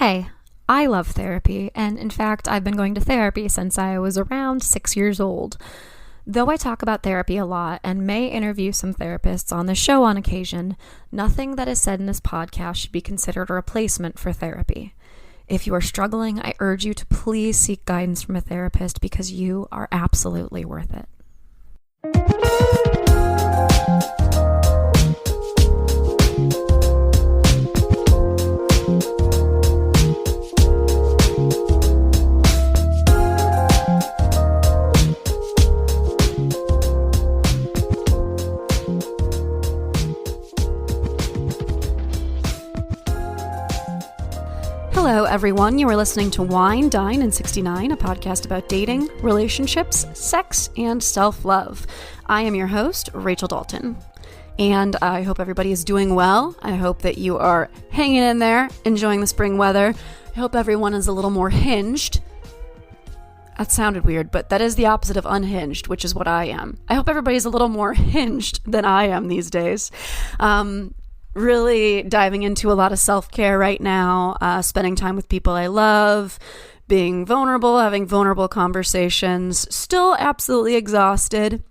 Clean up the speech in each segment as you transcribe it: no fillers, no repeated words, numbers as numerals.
Hey, I love therapy, and in fact, I've been going to therapy since I was around 6 years old. Though I talk about therapy a lot and may interview some therapists on the show on occasion, nothing that is said in this podcast should be considered a replacement for therapy. If you are struggling, I urge you to please seek guidance from a therapist because you are absolutely worth it. Hello, everyone. You are listening to Wine, Dine, and 69, a podcast about dating, relationships, sex, and self-love. I am your host, Rachel Dalton, and I hope everybody is doing well. I hope that you are hanging in there, enjoying the spring weather. I hope everyone is a little more hinged. That sounded weird, but that is the opposite of unhinged, which is what I am. I hope everybody's a little more hinged than I am these days. Really diving into a lot of self-care right now, spending time with people I love, being vulnerable, having vulnerable conversations, still absolutely exhausted.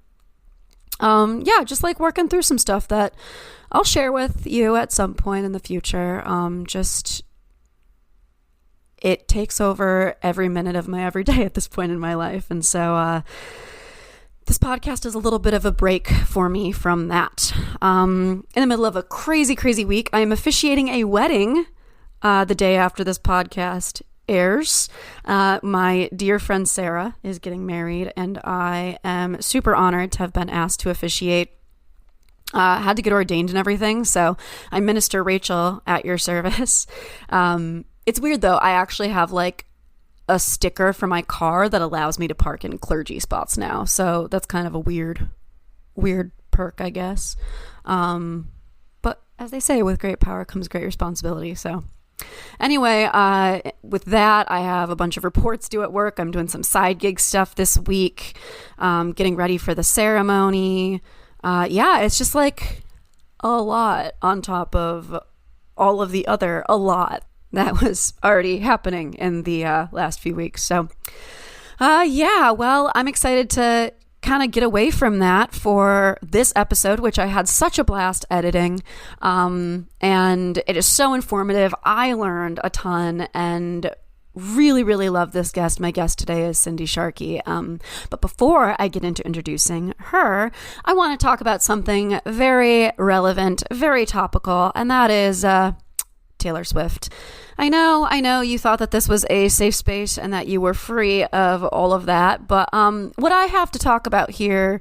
Just like working through some stuff that I'll share with you at some point in the future. It takes over every minute of my everyday at this point in my life. And so, this podcast is a little bit of a break for me from that. In the middle of a crazy, crazy week, I am officiating a wedding the day after this podcast airs. My dear friend Sarah is getting married, and I am super honored to have been asked to officiate. Had to get ordained and everything, so I'm Minister Rachel at your service. It's weird, though. I actually have a sticker for my car that allows me to park in clergy spots now. So that's kind of a weird perk, I guess. But as they say, with great power comes great responsibility. So anyway, with that, I have a bunch of reports due at work. I'm doing some side gig stuff this week, getting ready for the ceremony. It's just like a lot on top of all of the other a lot that was already happening in the last few weeks. So, I'm excited to kind of get away from that for this episode, which I had such a blast editing. And it is so informative. I learned a ton and really, really love this guest. My guest today is Cindy Sharkey. But before I get into introducing her, I want to talk about something very relevant, very topical, and that is Taylor Swift. I know you thought that this was a safe space and that you were free of all of that, but what I have to talk about here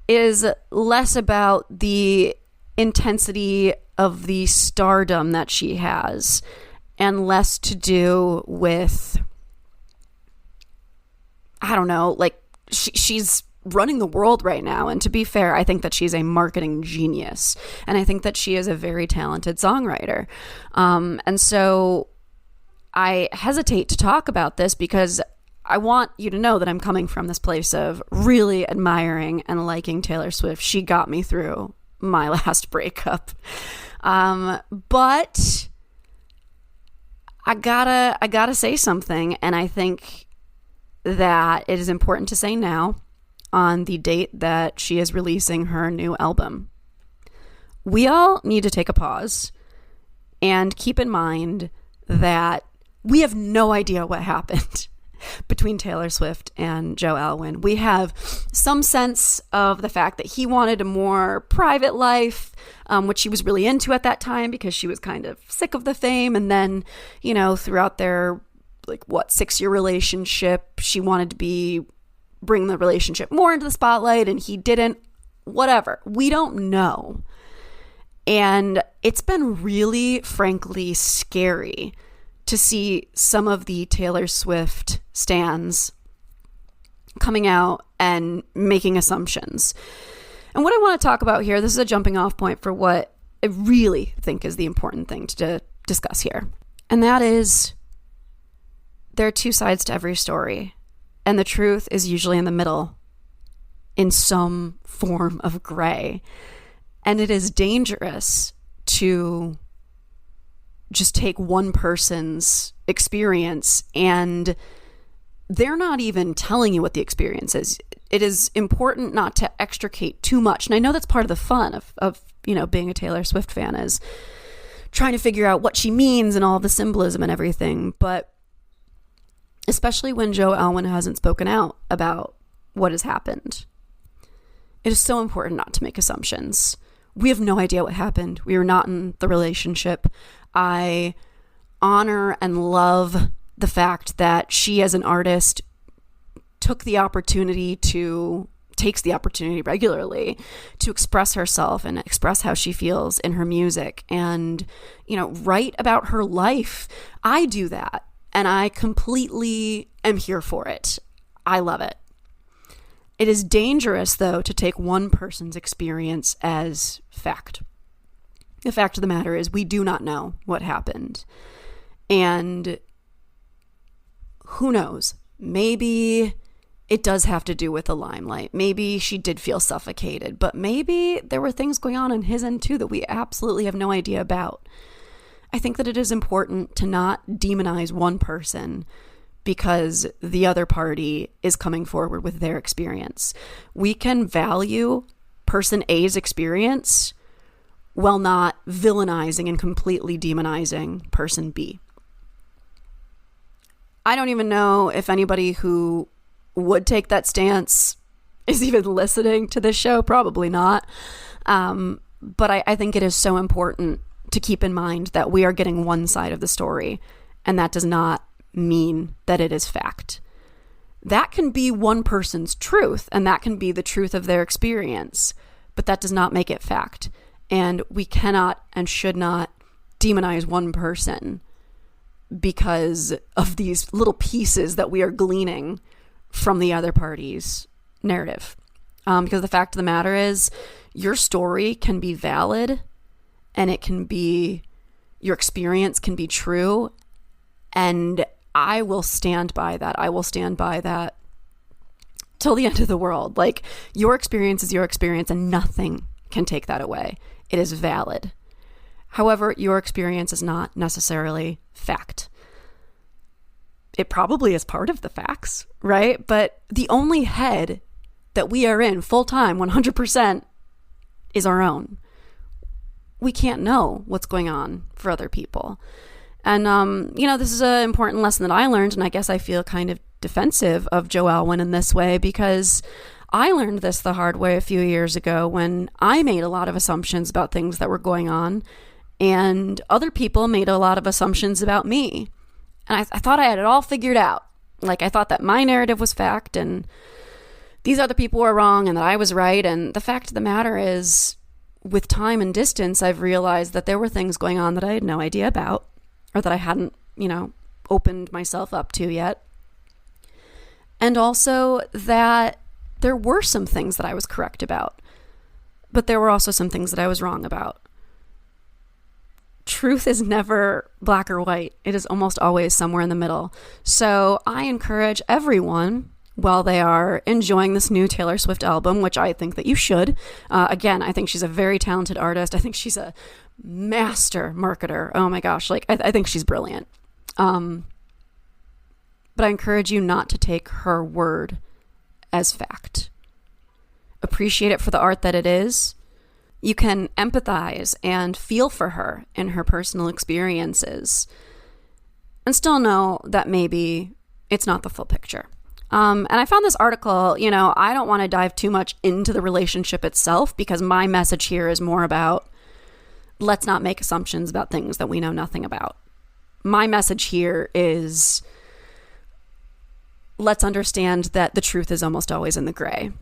is less about the intensity of the stardom that she has and less to do with, I don't know, she's running the world right now. And to be fair, I think that she's a marketing genius. And I think that she is a very talented songwriter. And so I hesitate to talk about this because I want you to know that I'm coming from this place of really admiring and liking Taylor Swift. She got me through my last breakup. But I gotta say something. And I think that it is important to say now, on the date that she is releasing her new album. We all need to take a pause and keep in mind that we have no idea what happened between Taylor Swift and Joe Alwyn. We have some sense of the fact that he wanted a more private life, which she was really into at that time because she was kind of sick of the fame. And then, throughout their 6-year relationship, she wanted to bring the relationship more into the spotlight, and he didn't. Whatever. We don't know. And it's been really, frankly, scary to see some of the Taylor Swift stans coming out and making assumptions. And what I want to talk about here, this is a jumping off point for what I really think is the important thing to discuss here. And that is, there are two sides to every story. And the truth is usually in the middle, in some form of gray. And it is dangerous to just take one person's experience and they're not even telling you what the experience is. It is important not to extricate too much. And I know that's part of the fun of being a Taylor Swift fan, is trying to figure out what she means and all the symbolism and everything. But especially when Joe Alwyn hasn't spoken out about what has happened, it is so important not to make assumptions. We have no idea what happened. We were not in the relationship. I honor and love the fact that she, as an artist, takes the opportunity regularly to express herself and express how she feels in her music and, write about her life. I do that, and I completely am here for it. I love it. It is dangerous, though, to take one person's experience as fact. The fact of the matter is we do not know what happened. And who knows? Maybe it does have to do with the limelight. Maybe she did feel suffocated, but maybe there were things going on his end too that we absolutely have no idea about. I think that it is important to not demonize one person because the other party is coming forward with their experience. We can value person A's experience while not villainizing and completely demonizing person B. I don't even know if anybody who would take that stance is even listening to this show. Probably not. But I think it is so important to keep in mind that we are getting one side of the story, and that does not mean that it is fact. That can be one person's truth, and that can be the truth of their experience, but that does not make it fact. And we cannot and should not demonize one person because of these little pieces that we are gleaning from the other party's narrative. Because the fact of the matter is, your story can be valid, and it can be, your experience can be true, and I will stand by that. I will stand by that till the end of the world. Like, your experience is your experience, and nothing can take that away. It is valid. However, your experience is not necessarily fact. It probably is part of the facts, right? But the only head that we are in full-time, 100%, is our own. We can't know what's going on for other people. And, this is an important lesson that I learned, and I guess I feel kind of defensive of Joe Alwyn in this way because I learned this the hard way a few years ago when I made a lot of assumptions about things that were going on, and other people made a lot of assumptions about me. And I thought I had it all figured out. Like, I thought that my narrative was fact, and these other people were wrong, and that I was right. And the fact of the matter is, with time and distance, I've realized that there were things going on that I had no idea about, or that I hadn't, opened myself up to yet. And also that there were some things that I was correct about, but there were also some things that I was wrong about. Truth is never black or white. It is almost always somewhere in the middle. So I encourage everyone, while they are enjoying this new Taylor Swift album, which I think that you should. Again, I think she's a very talented artist. I think she's a master marketer. Oh my gosh. I think she's brilliant. But I encourage you not to take her word as fact. Appreciate it for the art that it is. You can empathize and feel for her in her personal experiences and still know that maybe it's not the full picture. And I found this article, I don't want to dive too much into the relationship itself because my message here is more about let's not make assumptions about things that we know nothing about. My message here is let's understand that the truth is almost always in the gray.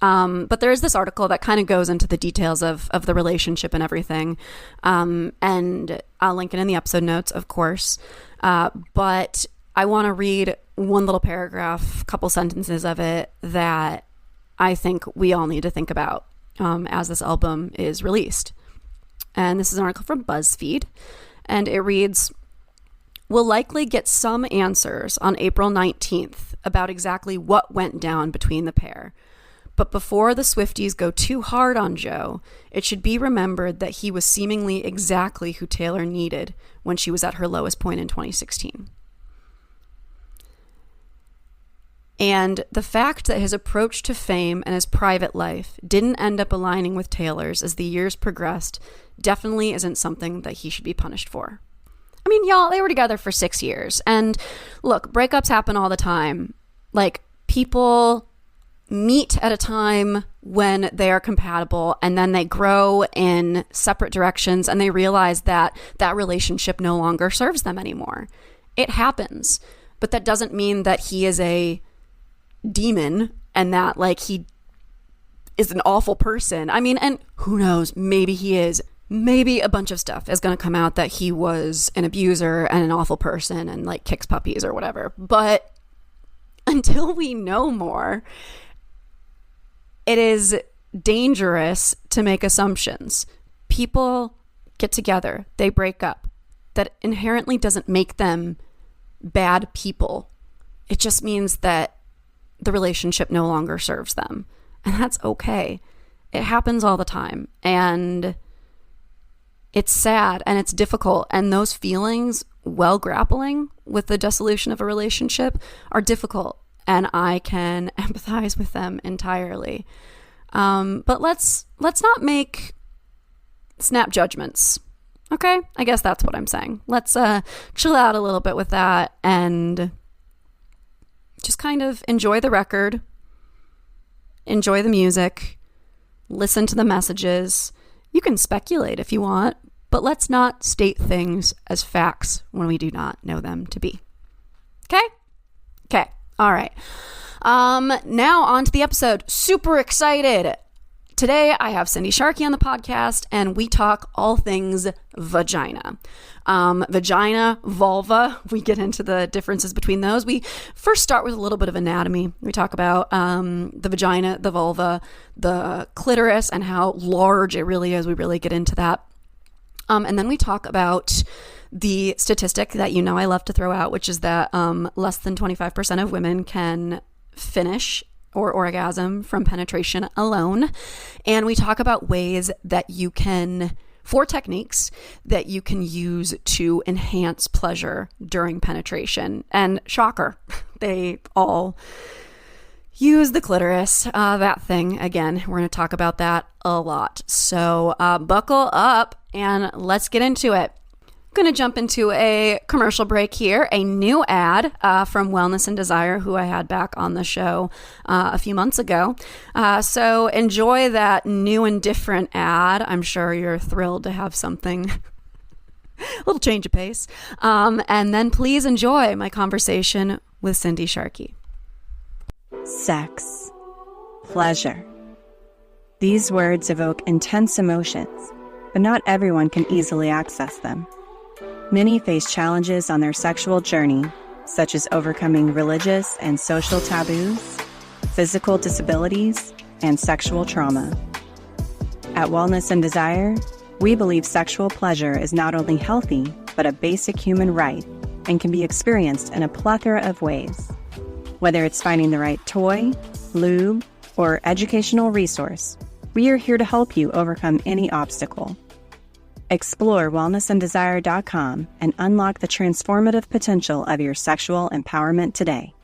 But there is this article that kind of goes into the details of the relationship and everything. And I'll link it in the episode notes, of course. But I want to read one little paragraph, couple sentences of it that I think we all need to think about as this album is released. And this is an article from BuzzFeed. And it reads, "We'll likely get some answers on April 19th about exactly what went down between the pair. But before the Swifties go too hard on Joe, it should be remembered that he was seemingly exactly who Taylor needed when she was at her lowest point in 2016. And the fact that his approach to fame and his private life didn't end up aligning with Taylor's as the years progressed definitely isn't something that he should be punished for. I mean, y'all, they were together for 6 years. And look, breakups happen all the time. Like, people meet at a time when they are compatible, and then they grow in separate directions, and they realize that that relationship no longer serves them anymore. It happens. But that doesn't mean that he is a demon and that like he is an awful person. I mean, and who knows, maybe he is. Maybe a bunch of stuff is going to come out that he was an abuser and an awful person and like kicks puppies or whatever. But until we know more, it is dangerous to make assumptions. People get together, they break up. That inherently doesn't make them bad people. It just means that the relationship no longer serves them. And that's okay. It happens all the time. And it's sad and it's difficult. And those feelings, while grappling with the dissolution of a relationship, are difficult. And I can empathize with them entirely. But let's not make snap judgments. Okay? I guess that's what I'm saying. Let's chill out a little bit with that and just kind of enjoy the record, enjoy the music, listen to the messages. You can speculate if you want, but let's not state things as facts when we do not know them to be. Okay? Okay. All right. Now on to the episode. Super excited. Today I have Cindy Sharkey on the podcast, and we talk all things vagina. Vagina, vulva, we get into the differences between those. We first start with a little bit of anatomy. We talk about the vagina, the vulva, the clitoris, and how large it really is. We really get into that. And then we talk about the statistic that you know I love to throw out, which is that less than 25% of women can finish or orgasm from penetration alone. And we talk about ways that you can, 4 techniques that you can use to enhance pleasure during penetration. And shocker, they all use the clitoris, that thing. Again, we're going to talk about that a lot. So buckle up and let's get into it. I'm going to jump into a commercial break here, a new ad from Wellness and Desire, who I had back on the show a few months ago. So enjoy that new and different ad. I'm sure you're thrilled to have something, a little change of pace. And then please enjoy my conversation with Cindy Sharkey. Sex, pleasure. These words evoke intense emotions, but not everyone can easily access them. Many face challenges on their sexual journey, such as overcoming religious and social taboos, physical disabilities, and sexual trauma. At Wellness and Desire, we believe sexual pleasure is not only healthy, but a basic human right and can be experienced in a plethora of ways. Whether it's finding the right toy, lube, or educational resource, we are here to help you overcome any obstacle. Explore wellnessanddesire.com and unlock the transformative potential of your sexual empowerment today.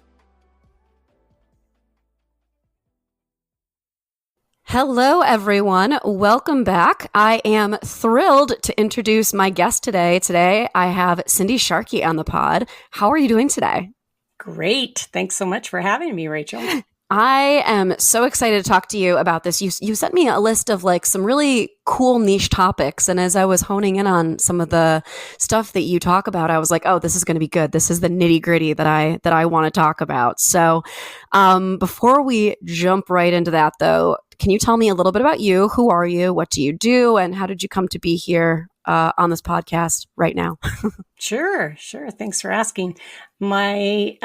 Hello, everyone. Welcome back. I am thrilled to introduce my guest today. Today, I have Cindy Sharkey on the pod. How are you doing today? Great. Thanks so much for having me, Rachel. I am so excited to talk to you about this. You sent me a list of like some really cool niche topics. And as I was honing in on some of the stuff that you talk about, I was like, oh, this is going to be good. This is the nitty gritty that I want to talk about. So before we jump right into that though, can you tell me a little bit about you? Who are you? What do you do? And how did you come to be here on this podcast right now? Sure. Thanks for asking. My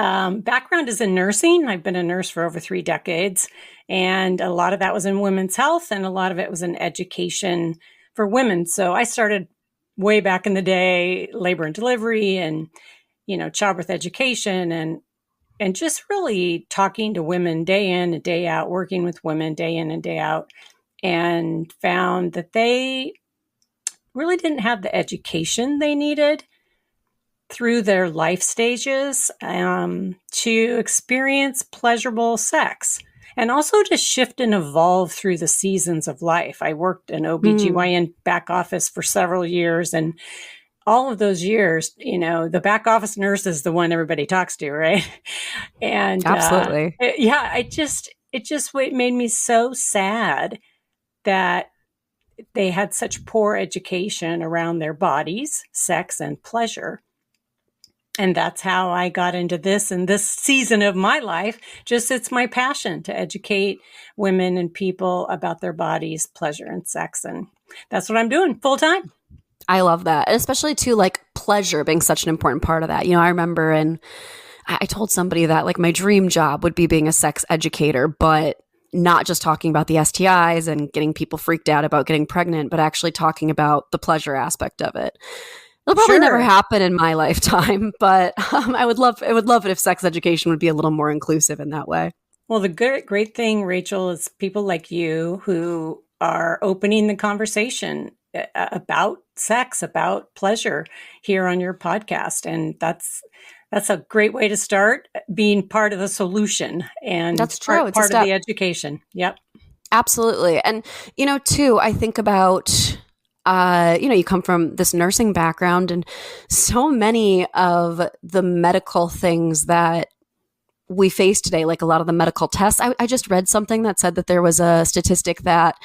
background is in nursing. I've been a nurse for over 3 decades, and a lot of that was in women's health, and a lot of it was in education for women. So I started way back in the day, labor and delivery and, childbirth education. And and just really talking to women day in and day out, working with women day in and day out, and found that they really didn't have the education they needed through their life stages to experience pleasurable sex, and also to shift and evolve through the seasons of life. I worked in OBGYN back office for several years, and all of those years, the back office nurse is the one everybody talks to, right? And Absolutely. it made me so sad that they had such poor education around their bodies, sex, and pleasure. And that's how I got into this in this season of my life. Just it's my passion to educate women and people about their bodies, pleasure, and sex. And that's what I'm doing full time. I love that. And especially too, like pleasure being such an important part of that. I remember I told somebody that like my dream job would be being a sex educator, but not just talking about the STIs and getting people freaked out about getting pregnant, but actually talking about the pleasure aspect of it. It'll probably never happen in my lifetime, but I would love it if sex education would be a little more inclusive in that way. Well, the great thing, Rachel, is people like you who are opening the conversation about sex, about pleasure here on your podcast. And that's a great way to start being part of the solution and that's true. It's part of the education. Yep. Absolutely. And, too, I think about, you come from this nursing background, and so many of the medical things that we face today, like a lot of the medical tests, I just read something that said that there was a statistic that,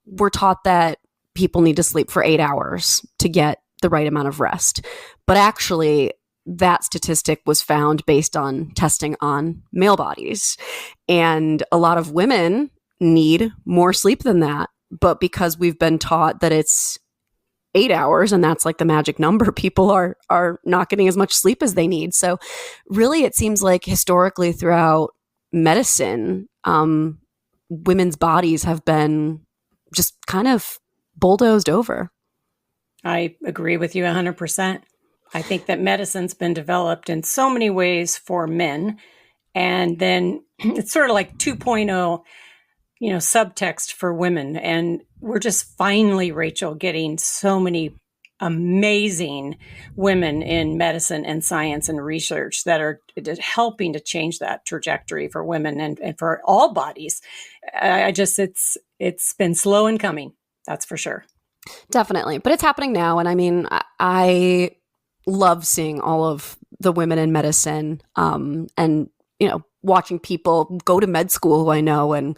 we're taught that people need to sleep for 8 hours to get the right amount of rest. But actually, that statistic was found based on testing on male bodies. And a lot of women need more sleep than that. But because we've been taught that it's 8 hours and that's like the magic number, people are not getting as much sleep as they need. So really, it seems like historically throughout medicine, women's bodies have been just kind of bulldozed over. I agree with you 100%. I think that medicine's been developed in so many ways for men. And then it's sort of like 2.0, subtext for women. And we're just finally, Rachel, getting so many amazing women in medicine and science and research that are helping to change that trajectory for women and for all bodies. It's been slow in coming. That's for sure. Definitely. But it's happening now. And I mean, I love seeing all of the women in medicine and, watching people go to med school who I know. And,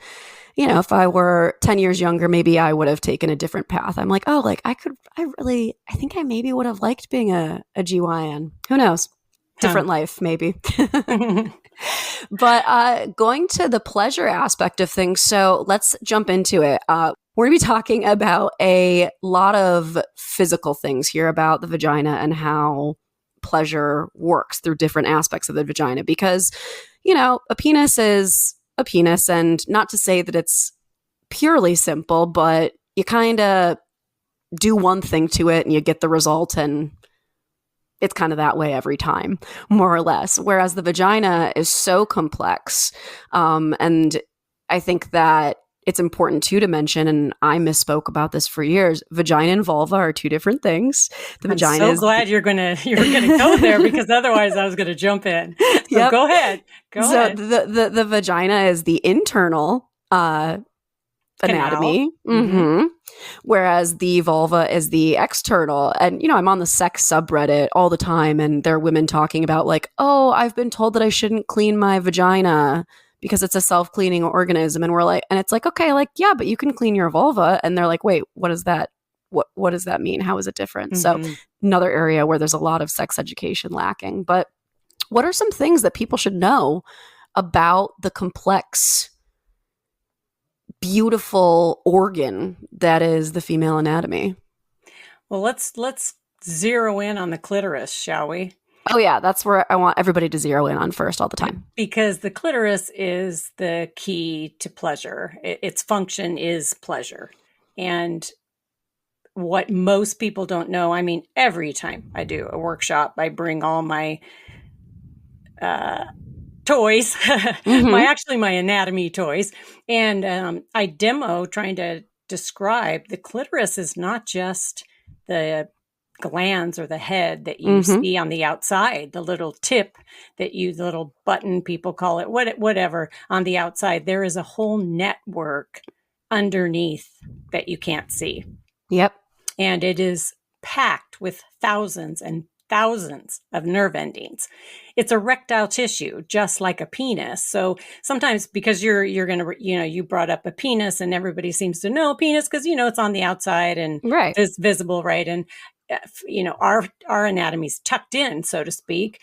if I were 10 years younger, maybe I would have taken a different path. I'm like, oh, like I think I maybe would have liked being a GYN. Who knows? Different life, maybe. But going to the pleasure aspect of things. So let's jump into it. We're going to be talking about a lot of physical things here about the vagina and how pleasure works through different aspects of the vagina, because, a penis is a penis, and not to say that it's purely simple, but you kind of do one thing to it and you get the result, and it's kind of that way every time, more or less. Whereas the vagina is so complex. And I think that it's important too to mention, and I misspoke about this for years, vagina and vulva are two different things. I'm so glad you're gonna go there, because otherwise I was gonna jump in. So yep. Go ahead. The vagina is the internal anatomy, mm-hmm. Whereas the vulva is the external. And I'm on the sex subreddit all the time, and there are women talking about like, oh, I've been told that I shouldn't clean my vagina because it's a self-cleaning organism. And we're like, and it's like, okay, like, yeah, but you can clean your vulva. And they're like, wait, what is that? What does that mean? How is it different? Mm-hmm. So another area where there's a lot of sex education lacking. But what are some things that people should know about the complex, beautiful organ that is the female anatomy? Well, let's zero in on the clitoris, shall we? Oh, yeah. That's where I want everybody to zero in on first all the time. Because the clitoris is the key to pleasure. Its function is pleasure. And what most people don't know, I mean, every time I do a workshop, I bring all my toys, Mm-hmm. my anatomy toys. And I demo trying to describe the clitoris is not just the glands or the head that you Mm-hmm. see on the outside, the little tip that you, the little button, people call it, whatever, on the outside. There is a whole network underneath that you can't see. Yep. And it is packed with thousands and thousands of nerve endings. It's erectile tissue, just like a penis. So sometimes, because you're going to, you brought up a penis, and everybody seems to know penis because, it's on the outside and Right. it's visible, right? And, our anatomy's tucked in, so to speak.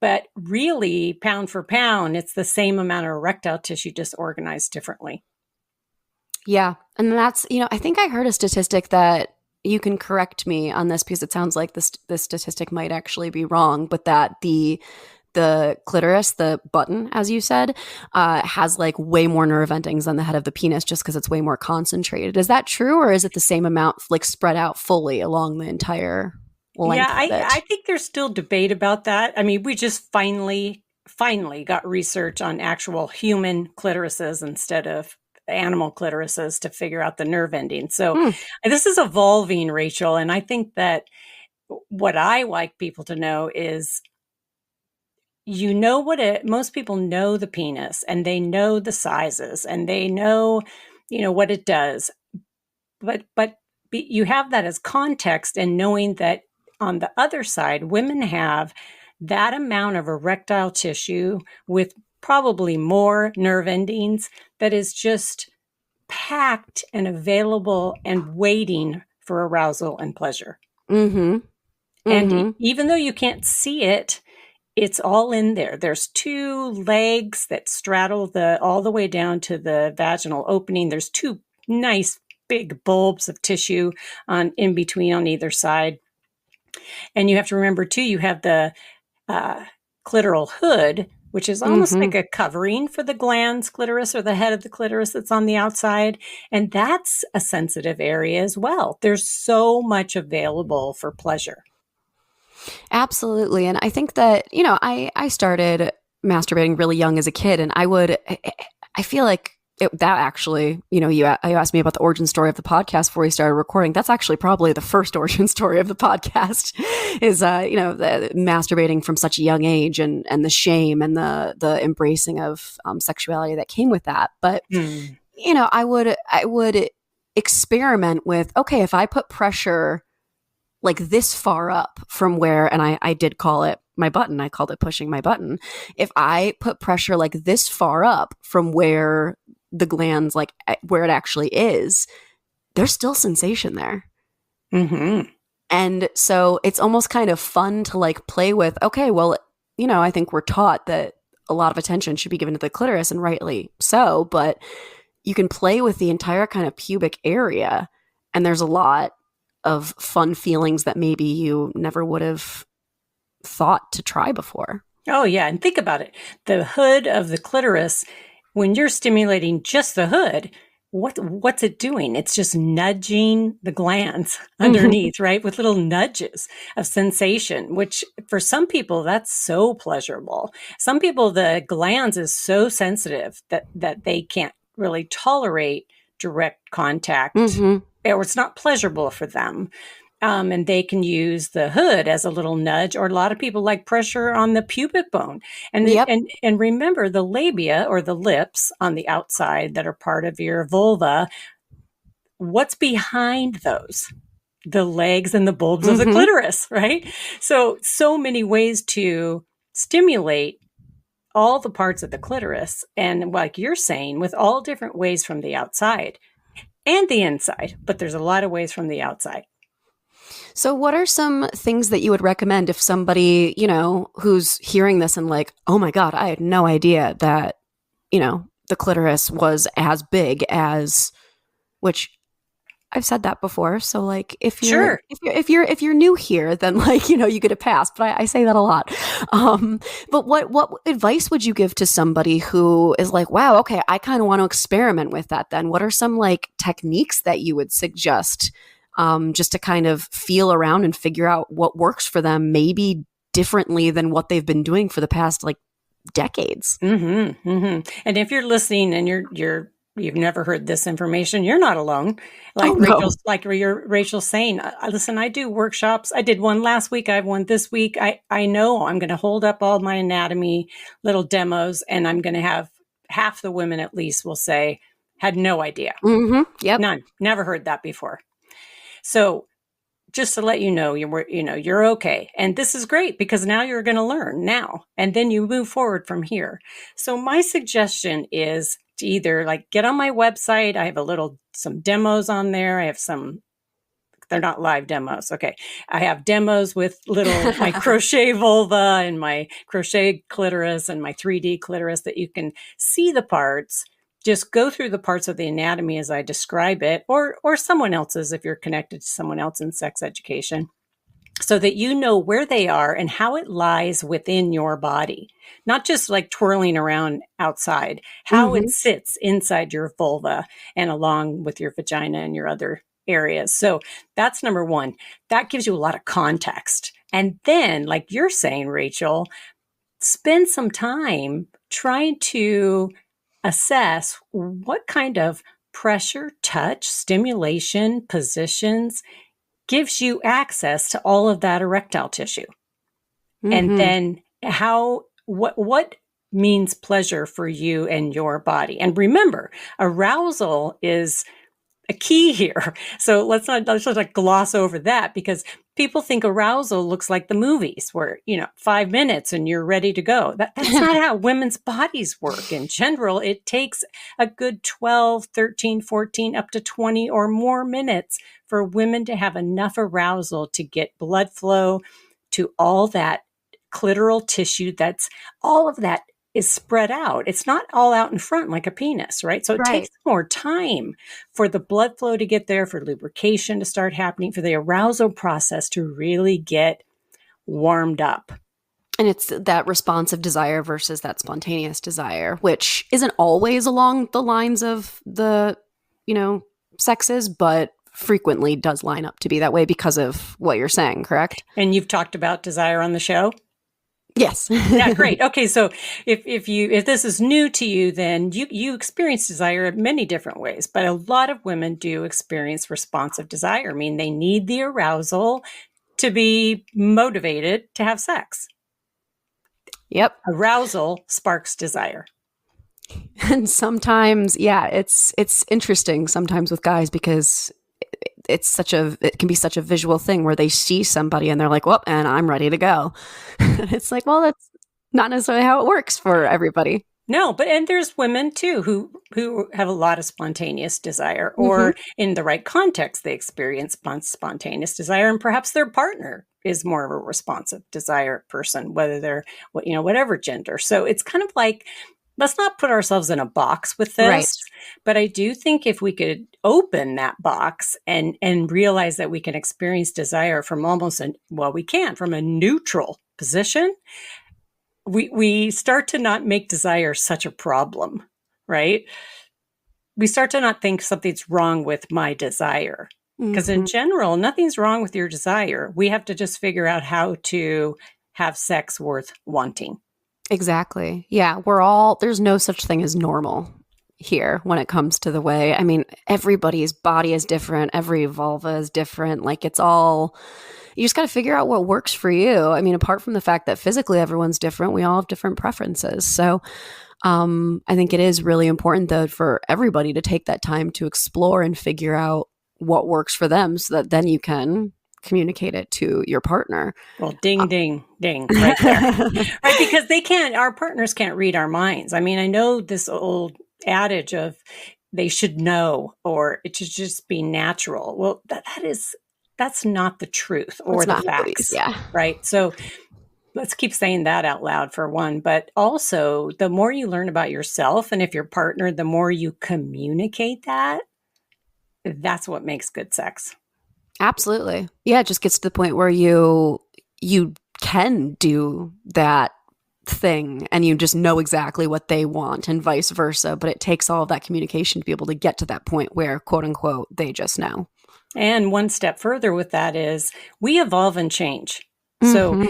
But really, pound for pound, it's the same amount of erectile tissue, just organized differently. Yeah. And that's, I think I heard a statistic that you can correct me on this because it sounds like this statistic might actually be wrong, but that the clitoris, the button, as you said, has like way more nerve endings than the head of the penis just because it's way more concentrated. Is that true, or is it the same amount like spread out fully along the entire Yeah, length of I it? think there's still debate about that. I mean, we just finally got research on actual human clitorises instead of animal clitorises to figure out the nerve ending. So Hmm. this is evolving, Rachel. And I think that what I like people to know is, most people know the penis, and they know the sizes, and they know, what it does. But you have that as context, and knowing that on the other side, women have that amount of erectile tissue with probably more nerve endings that is just packed and available and waiting for arousal and pleasure. Mm-hmm. And Mm-hmm. even though you can't see it, it's all in there. There's two legs that straddle all the way down to the vaginal opening. There's two nice big bulbs of tissue in between on either side. And you have to remember too, you have the clitoral hood, which is almost Mm-hmm. like a covering for the glans, clitoris, or the head of the clitoris that's on the outside. And that's a sensitive area as well. There's so much available for pleasure. Absolutely. And I think that, I started masturbating really young as a kid, and I feel like that actually, you asked me about the origin story of the podcast before we started recording. That's actually probably the first origin story of the podcast is, the masturbating from such a young age, and the shame and the embracing of sexuality that came with that. But, Hmm. I would experiment with, okay, if I put pressure like this far up from where, and I did call it my button, I called it pushing my button. If I put pressure like this far up from where the glands, like where it actually is, there's still sensation there. Mm-hmm. And so it's almost kind of fun to like play with, okay, well, I think we're taught that a lot of attention should be given to the clitoris, and rightly so, but you can play with the entire kind of pubic area, and there's a lot of fun feelings that maybe you never would have thought to try before. Oh, yeah. And think about it. The hood of the clitoris, when you're stimulating just the hood, what's it doing? It's just nudging the glands underneath, right? With little nudges of sensation, which for some people, that's so pleasurable. Some people, the glands is so sensitive that they can't really tolerate direct contact, Mm-hmm. or it's not pleasurable for them. And they can use the hood as a little nudge, or a lot of people like pressure on the pubic bone. And Yep. and remember, the labia, or the lips on the outside that are part of your vulva, what's behind those? The legs and the bulbs of the Mm-hmm. clitoris, right? So many ways to stimulate all the parts of the clitoris. And like you're saying, with all different ways from the outside and the inside, but there's a lot of ways from the outside. So what are some things that you would recommend if somebody, who's hearing this and like, oh my God, I had no idea that, the clitoris was as big as, which I've said that before. So like if you're Sure. if you're new here, then like, you get a pass. But I say that a lot. But what advice would you give to somebody who is like, wow, okay, I kind of want to experiment with that then? What are some like techniques that you would suggest, just to kind of feel around and figure out what works for them, maybe differently than what they've been doing for the past like decades. And if you're listening and you've never heard this information, you're not alone. Oh, no. Like Rachel's saying, listen, I do workshops. I did one last week. I have one this week. I know I'm going to hold up all my anatomy little demos, and I'm going to have half the women at least will say, had no idea. Yep. None. Never heard that before. So just to let you know, you're okay. And this is great because now you're going to learn now, and then you move forward from here. So my suggestion is to either like get on my website. I have some demos on there. I have they're not live demos. Okay. I have demos with my crochet vulva and my crochet clitoris and my 3D clitoris that you can see the parts. Just go through the parts of the anatomy as I describe it, or someone else's if you're connected to someone else in sex education, so that you know where they are and how it lies within your body, not just like twirling around outside, how it sits inside your vulva and along with your vagina and your other areas. So that's number one. That gives you a lot of context. And then, like you're saying, Rachel, spend some time trying to assess what kind of pressure, touch, stimulation, positions gives you access to all of that erectile tissue. And then what means pleasure for you and your body. And remember, arousal is a key here. So let's not like gloss over that, because people think arousal looks like the movies where, 5 minutes and you're ready to go. That's not how women's bodies work. In general, it takes a good 12, 13, 14, up to 20 or more minutes for women to have enough arousal to get blood flow to all that clitoral tissue. All of that is spread out. It's not all out in front like a penis, right? So it takes more time for the blood flow to get there, for lubrication to start happening, for the arousal process to really get warmed up. And it's that responsive desire versus that spontaneous desire, which isn't always along the lines of the, sexes, but frequently does line up to be that way because of what you're saying, correct? And you've talked about desire on the show? Yes. Yeah, great. Okay, so if this is new to you, then you experience desire in many different ways, but a lot of women do experience responsive desire. I mean, they need the arousal to be motivated to have sex. Yep. Arousal sparks desire. And sometimes, it's interesting sometimes with guys because it can be such a visual thing where they see somebody and they're like, well, and I'm ready to go. It's like, well, that's not necessarily how it works for everybody. No, and there's women too who have a lot of spontaneous desire, or in the right context, they experience spontaneous desire, and perhaps their partner is more of a responsive desire person, whether they're, whatever gender. So it's kind of like, let's not put ourselves in a box with this. Right. But I do think if we could open that box and realize that we can experience desire from from a neutral position, we start to not make desire such a problem, right? We start to not think something's wrong with my desire. Because in general, nothing's wrong with your desire. We have to just figure out how to have sex worth wanting. Exactly. Yeah, there's no such thing as normal here when it comes to the way, everybody's body is different. Every vulva is different. Like you just got to figure out what works for you. Apart from the fact that physically everyone's different, we all have different preferences. So I think it is really important though for everybody to take that time to explore and figure out what works for them so that then you can communicate it to your partner. Well, ding, ding, ding, right there. Right, because our partners can't read our minds. I know this old adage of they should know, or it should just be natural. Well, that's not the truth or the facts. Yeah. Right. So let's keep saying that out loud for one, but also the more you learn about yourself, and if you're partnered, the more you communicate that's what makes good sex. Absolutely. Yeah, it just gets to the point where you can do that thing and you just know exactly what they want and vice versa, but it takes all of that communication to be able to get to that point where, quote unquote, they just know. And one step further with that is we evolve and change. So,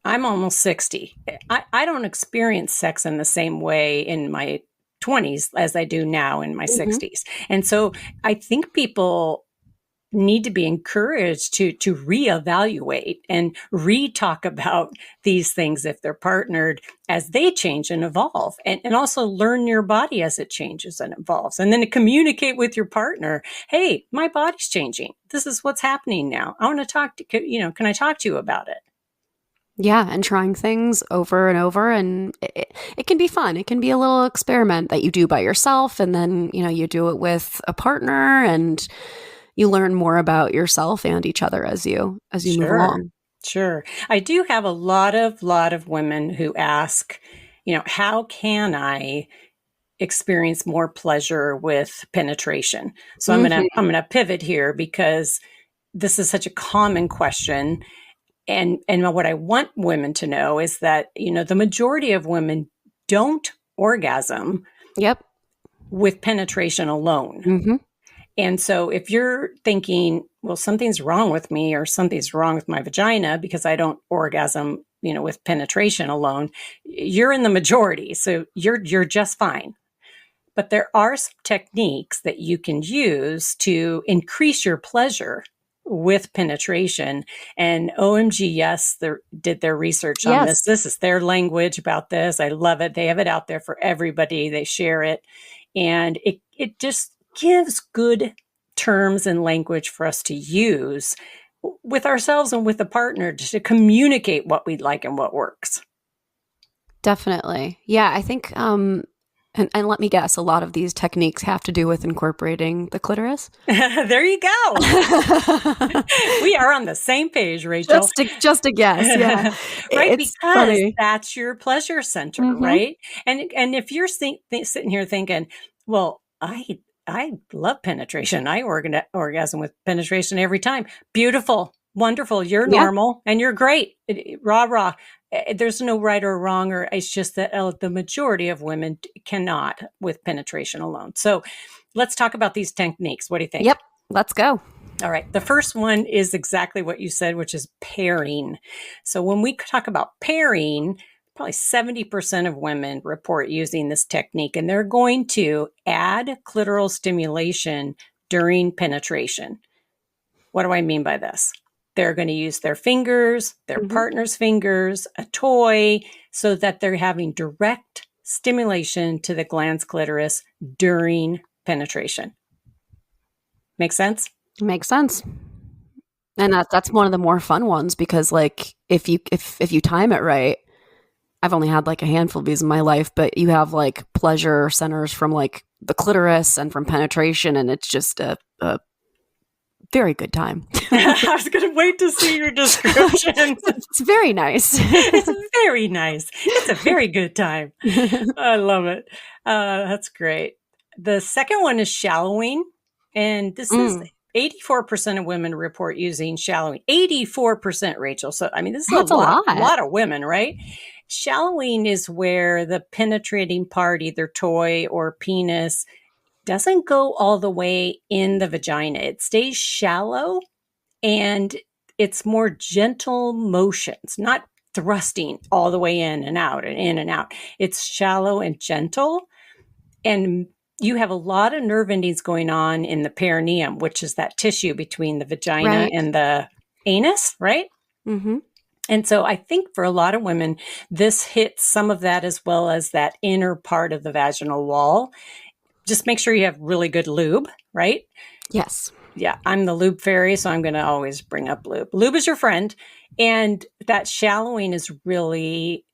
I'm almost 60. I don't experience sex in the same way in my 20s as I do now in my Mm-hmm. 60s. And so I think people need to be encouraged to reevaluate and re-talk about these things if they're partnered as they change and evolve, and also learn your body as it changes and evolves, and then to communicate with your partner, hey, my body's changing, this is what's happening now, I want to talk to can I talk to you about it? Yeah, and trying things over and over, and it can be fun. It can be a little experiment that you do by yourself, and then you do it with a partner, and you learn more about yourself and each other as you move Sure. along. Sure. I do have a lot of women who ask, how can I experience more pleasure with penetration? So I'm gonna pivot here because this is such a common question. And what I want women to know is that, the majority of women don't orgasm Yep. with penetration alone. Mm-hmm. And so if you're thinking, well, something's wrong with me or something's wrong with my vagina because I don't orgasm, with penetration alone, you're in the majority. So you're just fine. But there are some techniques that you can use to increase your pleasure with penetration. And OMG, yes, they did their research on this. Yes. This is their language about this. I love it. They have it out there for everybody. They share it. And it just gives good terms and language for us to use with ourselves and with a partner to communicate what we like and what works. Definitely. Yeah, I think and let me guess, a lot of these techniques have to do with incorporating the clitoris. There you go. We are on the same page, Rachel. Just a guess, yeah. Right, It's because funny. that's your pleasure center, Mm-hmm. right? And if you're sitting here thinking, well, I love penetration. I orgasm with penetration every time. Beautiful, wonderful. You're Yeah. normal and you're great. Rah rah. There's no right or wrong, or it's just that the majority of women cannot with penetration alone. So let's talk about these techniques. What do you think? Yep. Let's go. All right. The first one is exactly what you said, which is pairing. So when we talk about pairing, probably 70% of women report using this technique, and they're going to add clitoral stimulation during penetration. What do I mean by this? They're going to use their fingers, their partner's fingers, a toy, so that they're having direct stimulation to the glans clitoris during penetration. Make sense? Makes sense. And that's one of the more fun ones because like if you time it right, I've only had like a handful of these in my life, but you have like pleasure centers from like the clitoris and from penetration, and it's just a very good time. I was going to wait to see your description. It's very nice. It's very nice. It's a very good time. I love it. That's great. The second one is shallowing. And this is 84% of women report using shallowing. 84%, Rachel. So, I mean, this is That's a lot of women, right? Shallowing is where the penetrating part, either toy or penis, doesn't go all the way in the vagina. It stays shallow, and it's more gentle motions, not thrusting all the way in and out and in and out. It's shallow and gentle. And you have a lot of nerve endings going on in the perineum, which is that tissue between the vagina and the anus, right? Mm-hmm. And so I think for a lot of women, this hits some of that as well as that inner part of the vaginal wall. Just make sure you have really good lube, right? Yes. Yeah, I'm the lube fairy, so I'm going to always bring up lube. Lube is your friend. And that shallowing is really,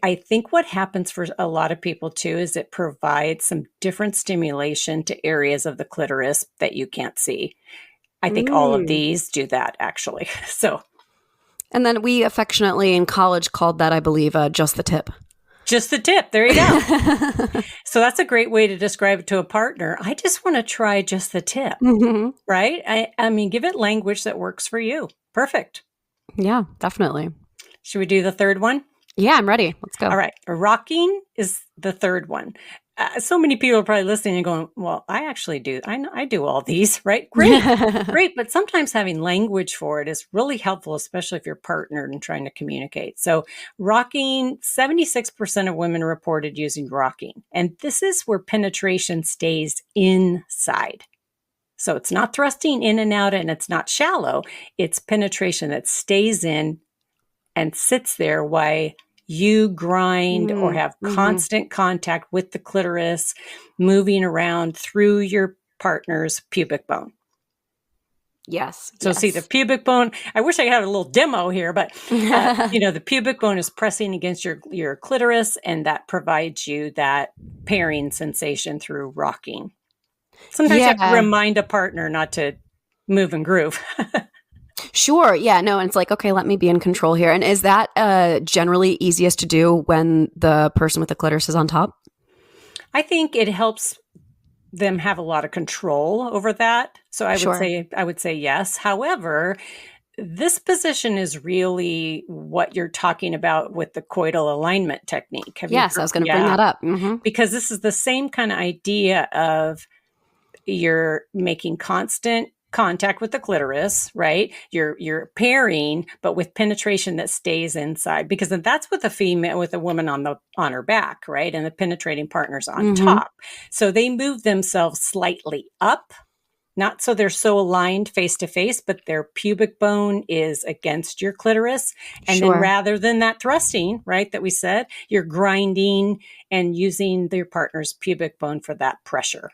I think what happens for a lot of people too is it provides some different stimulation to areas of the clitoris that you can't see. I think all of these do that actually. So. And then we affectionately in college called that, I believe, just the tip. Just the tip. There you go. So that's a great way to describe it to a partner. I just want to try just the tip, right? I mean, give it language that works for you. Perfect. Yeah, definitely. Should we do the third one? Yeah, I'm ready. Let's go. All right. Rocking is the third one. so many people are probably listening and going, well, I actually do. I do all these, right? Great. Great. But sometimes having language for it is really helpful, especially if you're partnered and trying to communicate. So rocking, 76% of women reported using rocking. And this is where penetration stays inside. So it's not thrusting in and out and it's not shallow. It's penetration that stays in and sits there while you grind or have constant contact with the clitoris, moving around through your partner's pubic bone. Yes. So see the pubic bone. I wish I had a little demo here, but the pubic bone is pressing against your clitoris, and that provides you that pairing sensation through rocking. Sometimes you have to remind a partner not to move and groove. Sure. Yeah. No. And it's like, okay, let me be in control here. And is that generally easiest to do when the person with the clitoris is on top? I think it helps them have a lot of control over that. So I would say yes. However, this position is really what you're talking about with the coital alignment technique. Yes, I was going to bring that up. Mm-hmm. Because this is the same kind of idea of you're making constant contact with the clitoris, right? You're pairing, but with penetration that stays inside, because that's with a woman on her back, right? And the penetrating partner's on top. So they move themselves slightly up, not so they're so aligned face to face, but their pubic bone is against your clitoris. And then rather than that thrusting, right, that we said, you're grinding and using your partner's pubic bone for that pressure.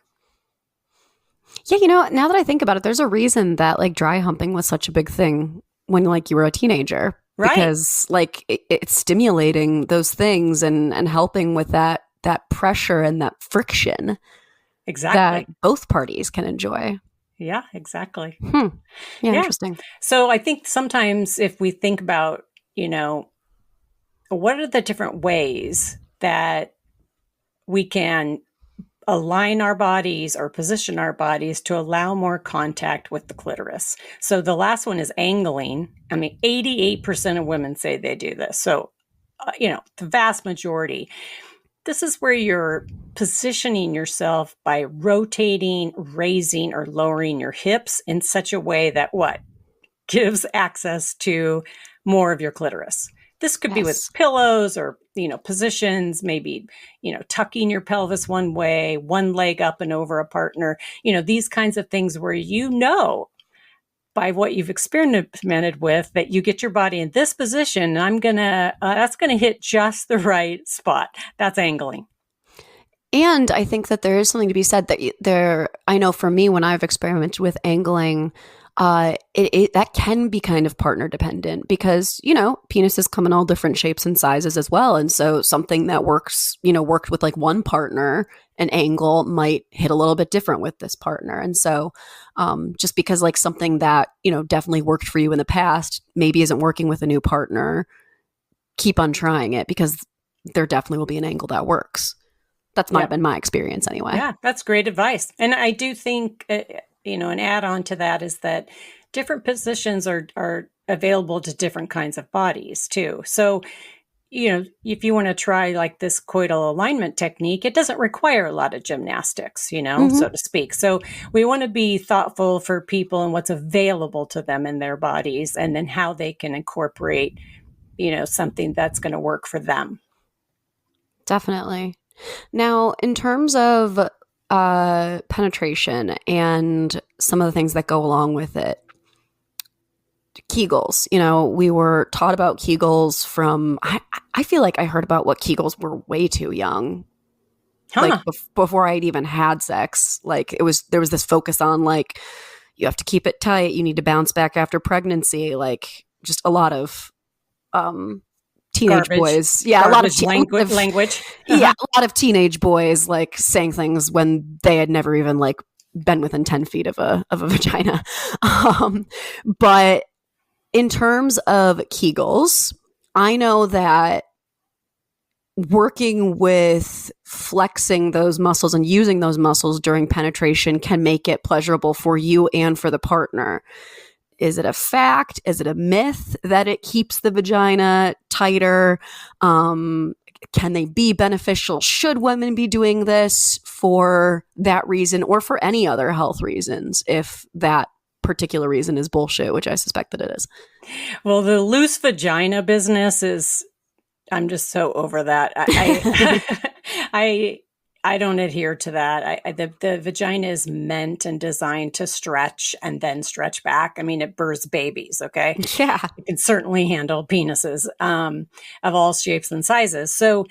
Yeah, now that I think about it, there's a reason that like dry humping was such a big thing when like you were a teenager, right? Because like it's stimulating those things and helping with that pressure and that friction, exactly, that both parties can enjoy. Yeah, exactly. Yeah, interesting. So I think sometimes if we think about, what are the different ways that we can align our bodies or position our bodies to allow more contact with the clitoris. So the last one is angling. 88% of women say they do this. So, the vast majority. This is where you're positioning yourself by rotating, raising, or lowering your hips in such a way that gives access to more of your clitoris. This could be with pillows or, positions, maybe, tucking your pelvis one way, one leg up and over a partner, these kinds of things where by what you've experimented with that you get your body in this position. And that's going to hit just the right spot. That's angling. And I think that there is something to be said that I know for me, when I've experimented with angling, that can be kind of partner dependent because, penises come in all different shapes and sizes as well. And so something that worked with like one partner, an angle might hit a little bit different with this partner. And so just because like something that, definitely worked for you in the past, maybe isn't working with a new partner, keep on trying it because there definitely will be an angle that works. That's might have been my experience anyway. Yeah, that's great advice. And I do think, an add-on to that is that different positions are available to different kinds of bodies too. So, if you want to try like this coital alignment technique, it doesn't require a lot of gymnastics, so to speak. So we want to be thoughtful for people and what's available to them in their bodies and then how they can incorporate, something that's going to work for them. Definitely. Now, in terms of penetration and some of the things that go along with it, Kegels, we were taught about Kegels from, I feel like I heard about what Kegels were way too young. Like before I'd even had sex, like there was this focus on like, you have to keep it tight. You need to bounce back after pregnancy. Like just a lot of, teenage boys. Yeah. A lot of language. Yeah. A lot of teenage boys like saying things when they had never even like been within 10 feet of a vagina. But in terms of Kegels, I know that working with flexing those muscles and using those muscles during penetration can make it pleasurable for you and for the partner. Is it a fact? Is it a myth that it keeps the vagina tighter? can they be beneficial? Should women be doing this for that reason or for any other health reasons if that particular reason is bullshit, which I suspect that it is? Well, the loose vagina business is, I'm just so over that. I don't adhere to that. The vagina is meant and designed to stretch and then stretch back. I mean, it births babies, okay? Yeah. It can certainly handle penises of all shapes and sizes. So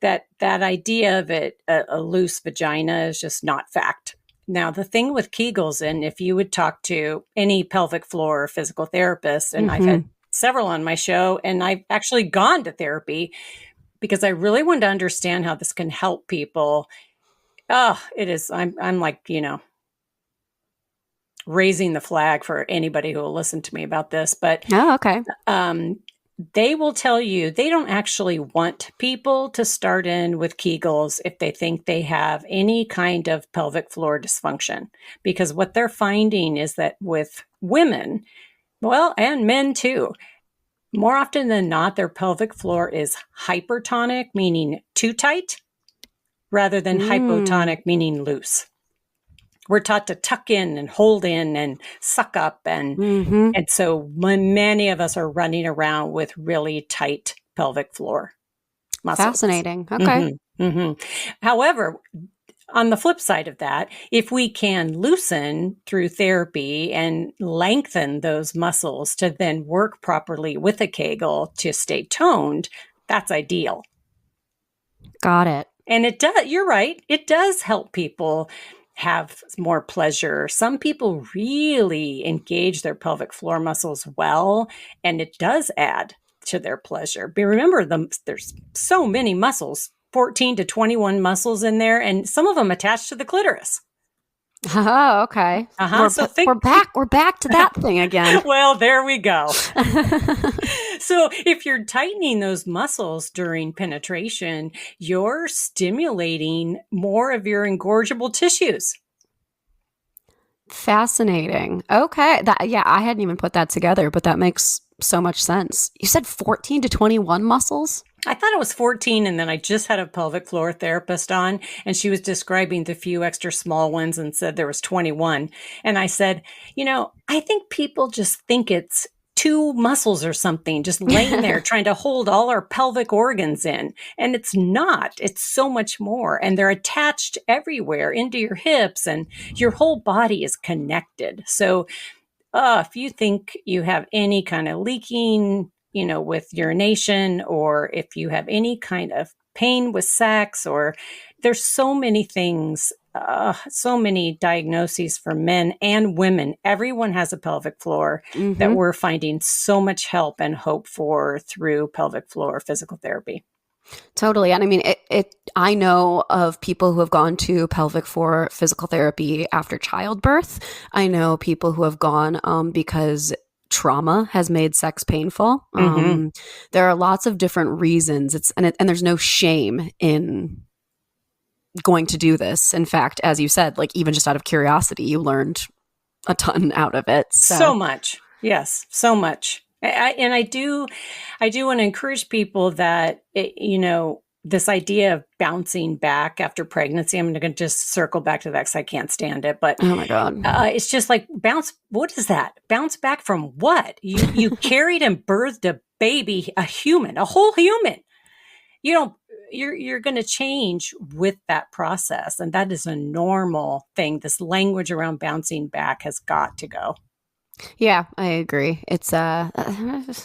that idea of it, a loose vagina, is just not fact. Now, the thing with Kegels, and if you would talk to any pelvic floor or physical therapist, and I've had several on my show, and I've actually gone to therapy because I really wanted to understand how this can help people. Oh, it is. I'm like, raising the flag for anybody who will listen to me about this. But okay. They will tell you they don't actually want people to start in with Kegels if they think they have any kind of pelvic floor dysfunction, because what they're finding is that with women, well, and men too, more often than not, their pelvic floor is hypertonic, meaning too tight, rather than hypotonic, meaning loose. We're taught to tuck in and hold in and suck up. And so many of us are running around with really tight pelvic floor muscles. Fascinating. Okay. However, on the flip side of that, if we can loosen through therapy and lengthen those muscles to then work properly with a Kegel to stay toned, that's ideal. Got it. And it does, you're right, it does help people have more pleasure. Some people really engage their pelvic floor muscles well, and it does add to their pleasure. But remember, there's so many muscles, 14 to 21 muscles in there, and some of them attached to the clitoris. Oh, okay. We're back to that thing again. Well, there we go. So if you're tightening those muscles during penetration, you're stimulating more of your engorgeable tissues. Fascinating. Okay. I hadn't even put that together, but that makes so much sense. You said 14 to 21 muscles? I thought it was 14, and then I just had a pelvic floor therapist on, and she was describing the few extra small ones and said there was 21. And I said, I think people just think it's two muscles or something just laying there trying to hold all our pelvic organs in. And it's not. It's so much more. And they're attached everywhere into your hips, and your whole body is connected. So if you think you have any kind of leaking, with urination, or if you have any kind of pain with sex, or there's so many things, so many diagnoses for men and women. Everyone has a pelvic floor that we're finding so much help and hope for through pelvic floor physical therapy. Totally. And I mean, I know of people who have gone to pelvic floor physical therapy after childbirth. I know people who have gone because trauma has made sex painful. There are lots of different reasons. And there's no shame in going to do this. In fact, as you said, like even just out of curiosity, you learned a ton out of it. So much. Yes, so much. I do want to encourage people that, this idea of bouncing back after pregnancy, I'm going to just circle back to that because I can't stand it. But oh my God, it's just like what is that? Bounce back from what? You carried and birthed a baby, a whole human. You're going to change with that process. And that is a normal thing. This language around bouncing back has got to go. Yeah, I agree. It's a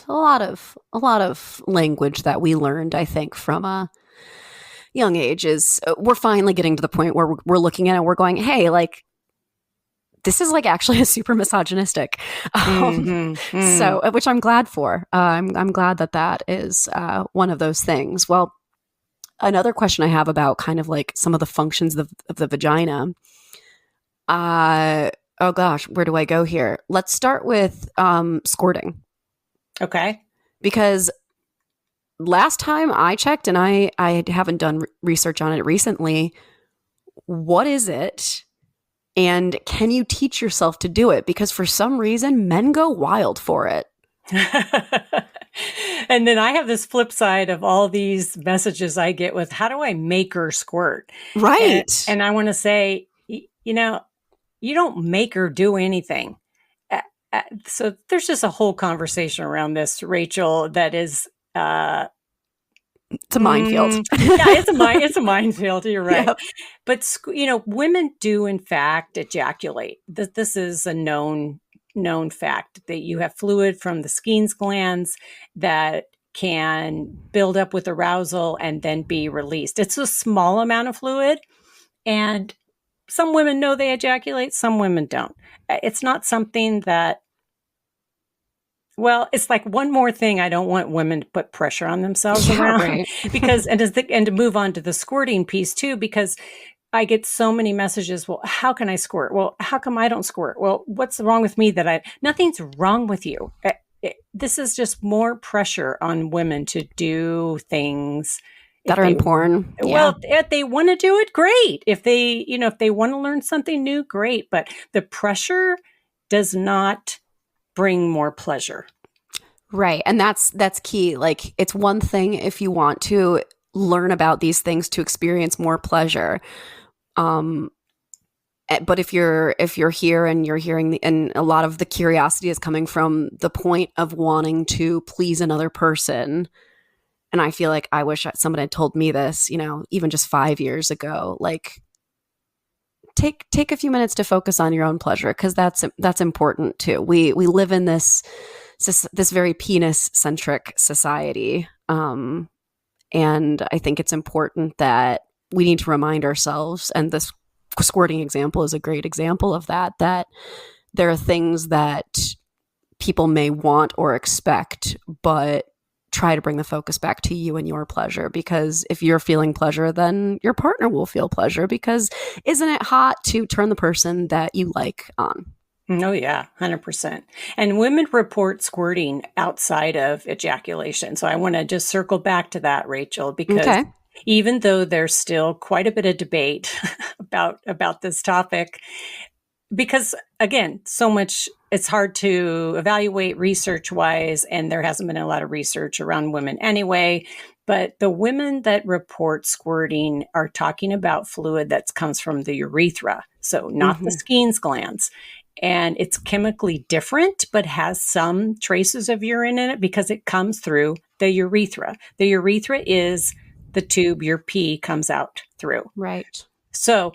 lot of language that we learned, I think, from a young age. Is we're finally getting to the point where we're looking at it and we're going, hey, like this is like actually a super misogynistic. So, which I'm glad for. I'm glad that is one of those things. Well, another question I have about kind of like some of the functions of the vagina. Oh gosh, where do I go here? Let's start with squirting. Okay. Because last time I checked, and I haven't done research on it recently, what is it? And can you teach yourself to do it? Because for some reason, men go wild for it. And then I have this flip side of all these messages I get with, how do I make her squirt? Right. And I want to say, you know, you don't make her do anything. So there's just a whole conversation around this, Rachel, that is, It's a minefield. Yeah, it's a minefield. You're right. Yep. But women do in fact ejaculate. This is a known fact that you have fluid from the Skene's glands that can build up with arousal and then be released. It's a small amount of fluid, and some women know they ejaculate, some women don't. It's not something that, well, it's like one more thing I don't want women to put pressure on themselves around. Right. Because and to move on to the squirting piece too, because I get so many messages, well, how can I squirt? Well, how come I don't squirt? Well, what's wrong with me nothing's wrong with you. This is just more pressure on women to do things That are important. Well, if they want to do it, great. If they want to learn something new, great. But the pressure does not bring more pleasure. Right. And that's key. Like, it's one thing if you want to learn about these things to experience more pleasure. But if you're here and you're hearing and a lot of the curiosity is coming from the point of wanting to please another person. And I feel like I wish someone had told me this, even just 5 years ago, like, take a few minutes to focus on your own pleasure, because that's important too. We live in this very penis centric society, and I think it's important that we need to remind ourselves. And this squirting example is a great example of that. That there are things that people may want or expect, but try to bring the focus back to you and your pleasure, because if you're feeling pleasure, then your partner will feel pleasure, because isn't it hot to turn the person that you like on? Oh, yeah, 100%. And women report squirting outside of ejaculation. So I want to just circle back to that, Rachel, because even though there's still quite a bit of debate about this topic, because again, so much, it's hard to evaluate research wise, and there hasn't been a lot of research around women anyway. But the women that report squirting are talking about fluid that comes from the urethra. So not the Skene's glands. And it's chemically different, but has some traces of urine in it because it comes through the urethra. The urethra is the tube your pee comes out through. Right. So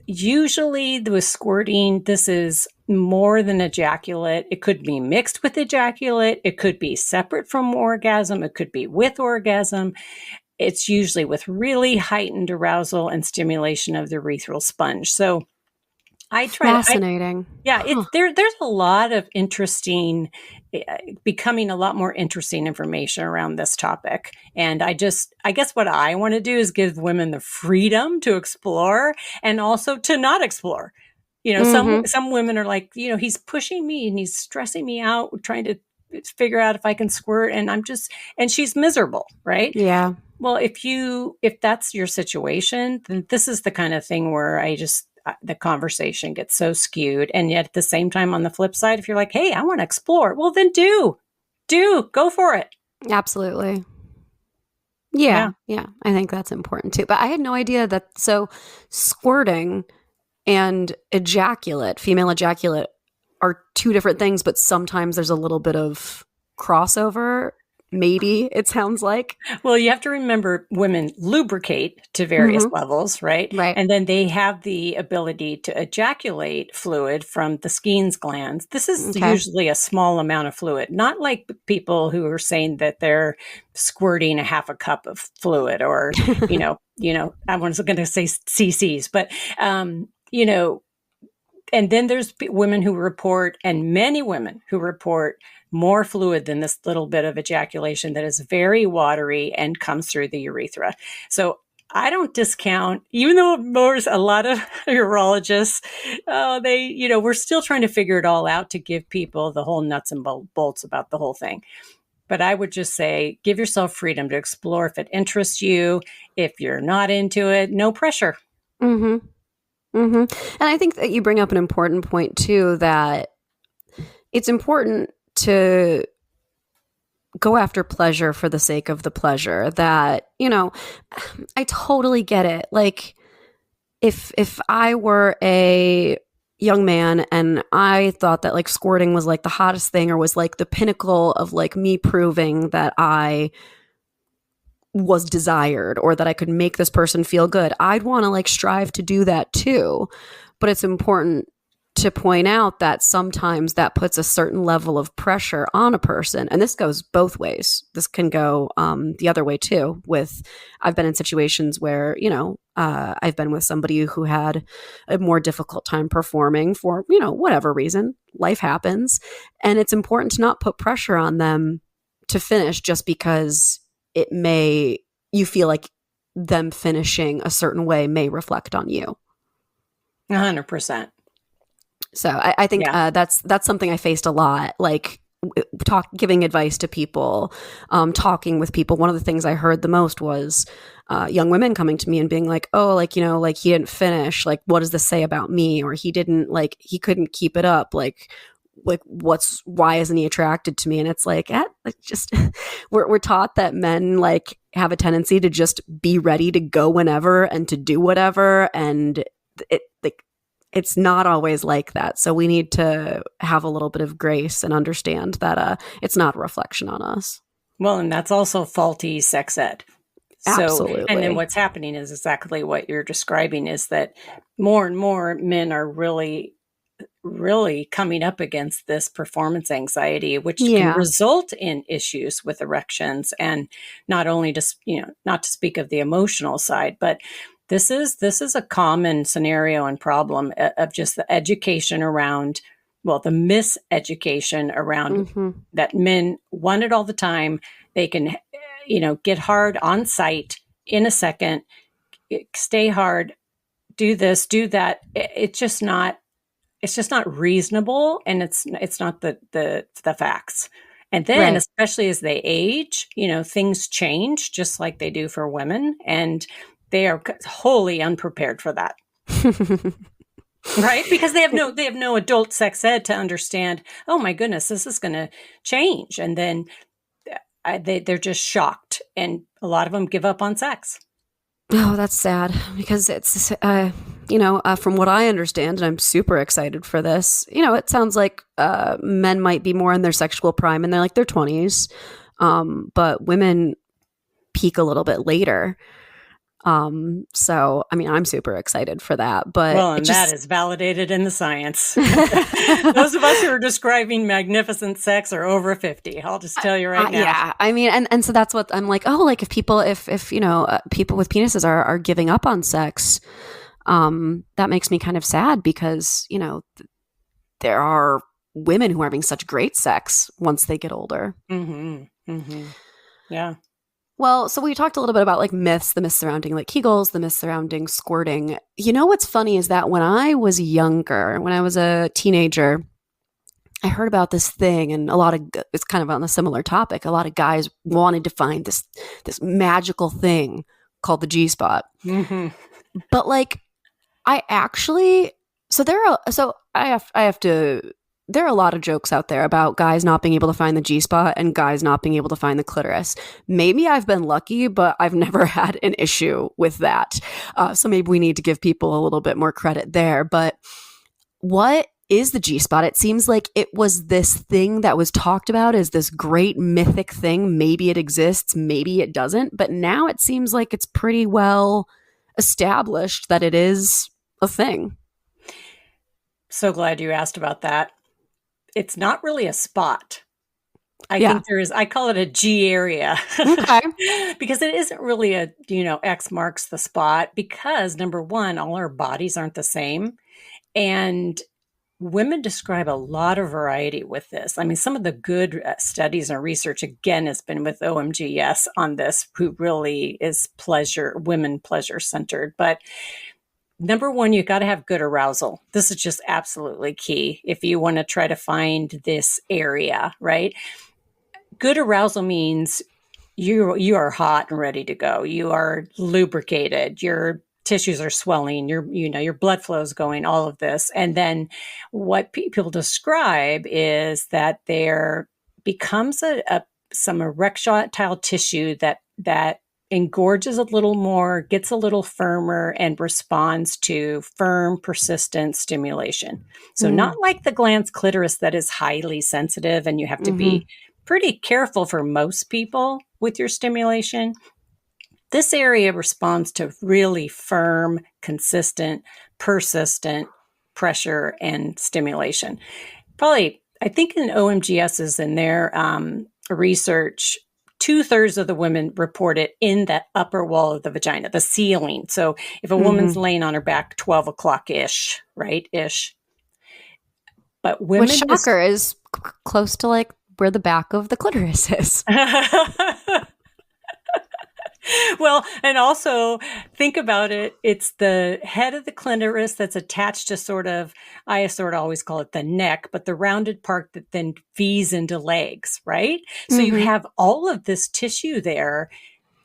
usually with squirting, this is more than ejaculate. It could be mixed with ejaculate. It could be separate from orgasm. It could be with orgasm. It's usually with really heightened arousal and stimulation of the urethral sponge. So Fascinating. There's a lot of becoming a lot more interesting information around this topic. And I guess what I want to do is give women the freedom to explore and also to not explore. Some women are like, he's pushing me and he's stressing me out, trying to figure out if I can squirt, and she's miserable, right? Yeah. Well, if that's your situation, then this is the kind of thing where the conversation gets so skewed. And yet at the same time, on the flip side, if you're like, hey, I want to explore, well, then go for it. Absolutely. Yeah. I think that's important too. But I had no idea that. So squirting and female ejaculate, are two different things, but sometimes there's a little bit of crossover. Maybe it sounds like. Well, you have to remember women lubricate to various levels, right? Right. And then they have the ability to ejaculate fluid from the Skene's glands. This is usually a small amount of fluid, not like people who are saying that they're squirting a half a cup of fluid or, I was going to say cc's, but, and then there's women who report, and many women who report more fluid than this little bit of ejaculation that is very watery and comes through the urethra. So I don't discount, even though there's a lot of urologists, we're still trying to figure it all out to give people the whole nuts and bolts about the whole thing. But I would just say, give yourself freedom to explore if it interests you. If you're not into it, no pressure. And I think that you bring up an important point too, that it's important to go after pleasure for the sake of the pleasure. That, I totally get it. Like, if I were a young man and I thought that like squirting was like the hottest thing, or was like the pinnacle of like me proving that I was desired or that I could make this person feel good, I'd want to like strive to do that too. But it's important to point out that sometimes that puts a certain level of pressure on a person. And this goes both ways. This can go the other way too. I've been in situations where, I've been with somebody who had a more difficult time performing for, whatever reason. Life happens. And it's important to not put pressure on them to finish just because you feel like them finishing a certain way may reflect on you. 100%. So I think that's something I faced a lot, like giving advice to people, talking with people. One of the things I heard the most was young women coming to me and being like, oh, like, like he didn't finish. Like, what does this say about me? Or he couldn't keep it up. Like why isn't he attracted to me? And it's like, just we're taught that men like have a tendency to just be ready to go whenever and to do whatever. And it's not always like that. So we need to have a little bit of grace and understand that it's not a reflection on us. Well, and that's also faulty sex ed. Absolutely. And then what's happening is exactly what you're describing, is that more and more men are really, really coming up against this performance anxiety, which can result in issues with erections. And not only just, not to speak of the emotional side, but this is a common scenario and problem of just the education around, the miseducation around that men want it all the time. They can, get hard on sight in a second, stay hard, do this, do that. It's just not reasonable. And it's not the facts. And then, especially as they age, things change just like they do for women. And they are wholly unprepared for that. Right? Because they have no adult sex ed to understand, oh my goodness, this is going to change. And then they're just shocked. And a lot of them give up on sex. Oh, that's sad, because it's, from what I understand, and I'm super excited for this, it sounds like men might be more in their sexual prime in their 20s, but women peak a little bit later. So, I'm super excited for that, but that is validated in the science. Those of us who are describing magnificent sex are over 50. I'll just tell you right now. Yeah. And so that's what I'm like, oh, like if people with penises are giving up on sex, that makes me kind of sad, because, there are women who are having such great sex once they get older. Mm-hmm. Mm-hmm. Yeah. Well, so we talked a little bit about like myths, the myths surrounding like Kegels, the myths surrounding squirting. What's funny is that when I was younger, when I was a teenager, I heard about this thing, and it's kind of on a similar topic. A lot of guys wanted to find this magical thing called the G-spot. Mm-hmm. But like, I have to. There are a lot of jokes out there about guys not being able to find the G-spot and guys not being able to find the clitoris. Maybe I've been lucky, but I've never had an issue with that. So maybe we need to give people a little bit more credit there. But what is the G-spot? It seems like it was this thing that was talked about as this great mythic thing. Maybe it exists, maybe it doesn't. But now it seems like it's pretty well established that it is a thing. So glad you asked about that. It's not really a spot. I think I call it a G area. Okay. Because it isn't really a, X marks the spot, because number one, all our bodies aren't the same. And women describe a lot of variety with this. Some of the good studies and research, again, has been with OMGS on this, who really is women pleasure centered. But number one, you got to have good arousal. This is just absolutely key if you want to try to find this area, right? Good arousal means you are hot and ready to go. You are lubricated. Your tissues are swelling. Your blood flow is going. All of this, and then what people describe is that there becomes a some erectile tissue that engorges a little more, gets a little firmer, and responds to firm, persistent stimulation. So not like the glans clitoris that is highly sensitive, and you have to be pretty careful for most people with your stimulation. This area responds to really firm, consistent, persistent pressure and stimulation. Probably, I think in OMGS's in their research, 2/3 of the women report it in that upper wall of the vagina, the ceiling. So if a woman's laying on her back, 12 o'clock-ish, right? Ish. But women... Which, shocker, is close to like where the back of the clitoris is. Well, and also think about it. It's the head of the clitoris that's attached to I always call it the neck, but the rounded part that then feeds into legs, right? So you have all of this tissue there,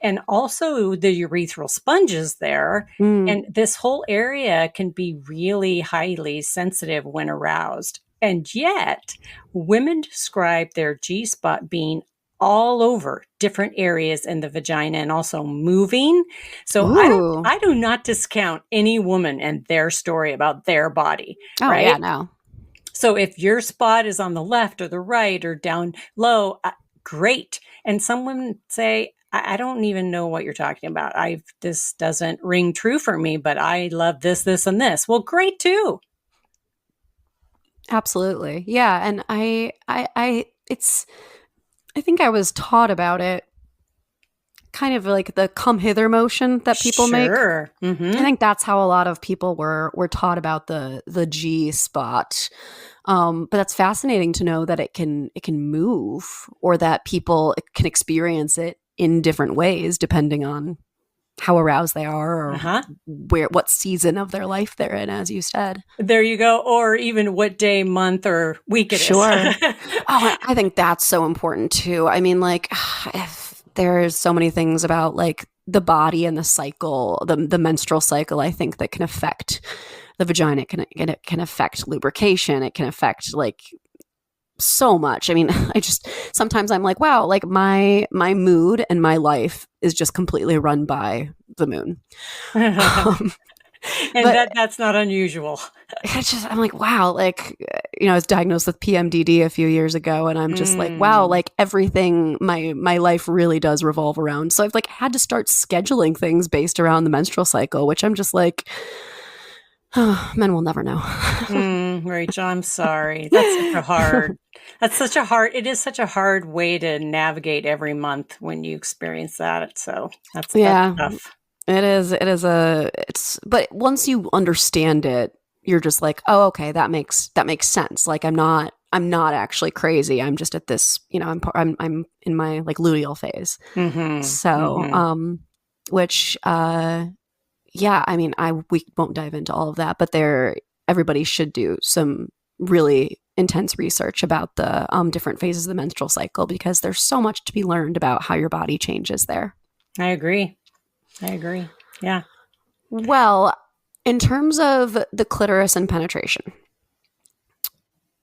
and also the urethral sponges there. And this whole area can be really highly sensitive when aroused. And yet women describe their G-spot being all over different areas in the vagina and also moving. So I do not discount any woman and their story about their body. Oh, right? Yeah, no. So if your spot is on the left or the right or down low, great. And some women say, I don't even know what you're talking about. This doesn't ring true for me, but I love this, this, and this. Well, great too. Absolutely. Yeah. And I think I was taught about it kind of like the come hither motion that people make. Sure. I think that's how a lot of people were taught about the G spot. But that's fascinating to know that it can move, or that people can experience it in different ways depending on how aroused they are, or what season of their life they're in, as you said. There you go. Or even what day, month, or week it is. Sure. I think that's so important too. I mean, like, if there's so many things about like the body and the cycle, the menstrual cycle, I think that can affect the vagina. It can affect lubrication. It can affect like so much. I mean, sometimes I'm like, wow, like my mood and my life is just completely run by the moon. And that's not unusual. I'm like, wow, like, I was diagnosed with PMDD a few years ago, and I'm just like, wow, like everything, my life really does revolve around. So I've like had to start scheduling things based around the menstrual cycle, which I'm just like, men will never know. Rachel, I'm sorry. It is such a hard way to navigate every month when you experience that. So that's tough. But once you understand it, you're just like, oh, okay, that makes sense. Like I'm not actually crazy. I'm just at this, I'm in my like luteal phase. Which, yeah, I mean, we won't dive into all of that, but everybody should do some really intense research about the different phases of the menstrual cycle, because there's so much to be learned about how your body changes there. I agree. Yeah. Well, in terms of the clitoris and penetration,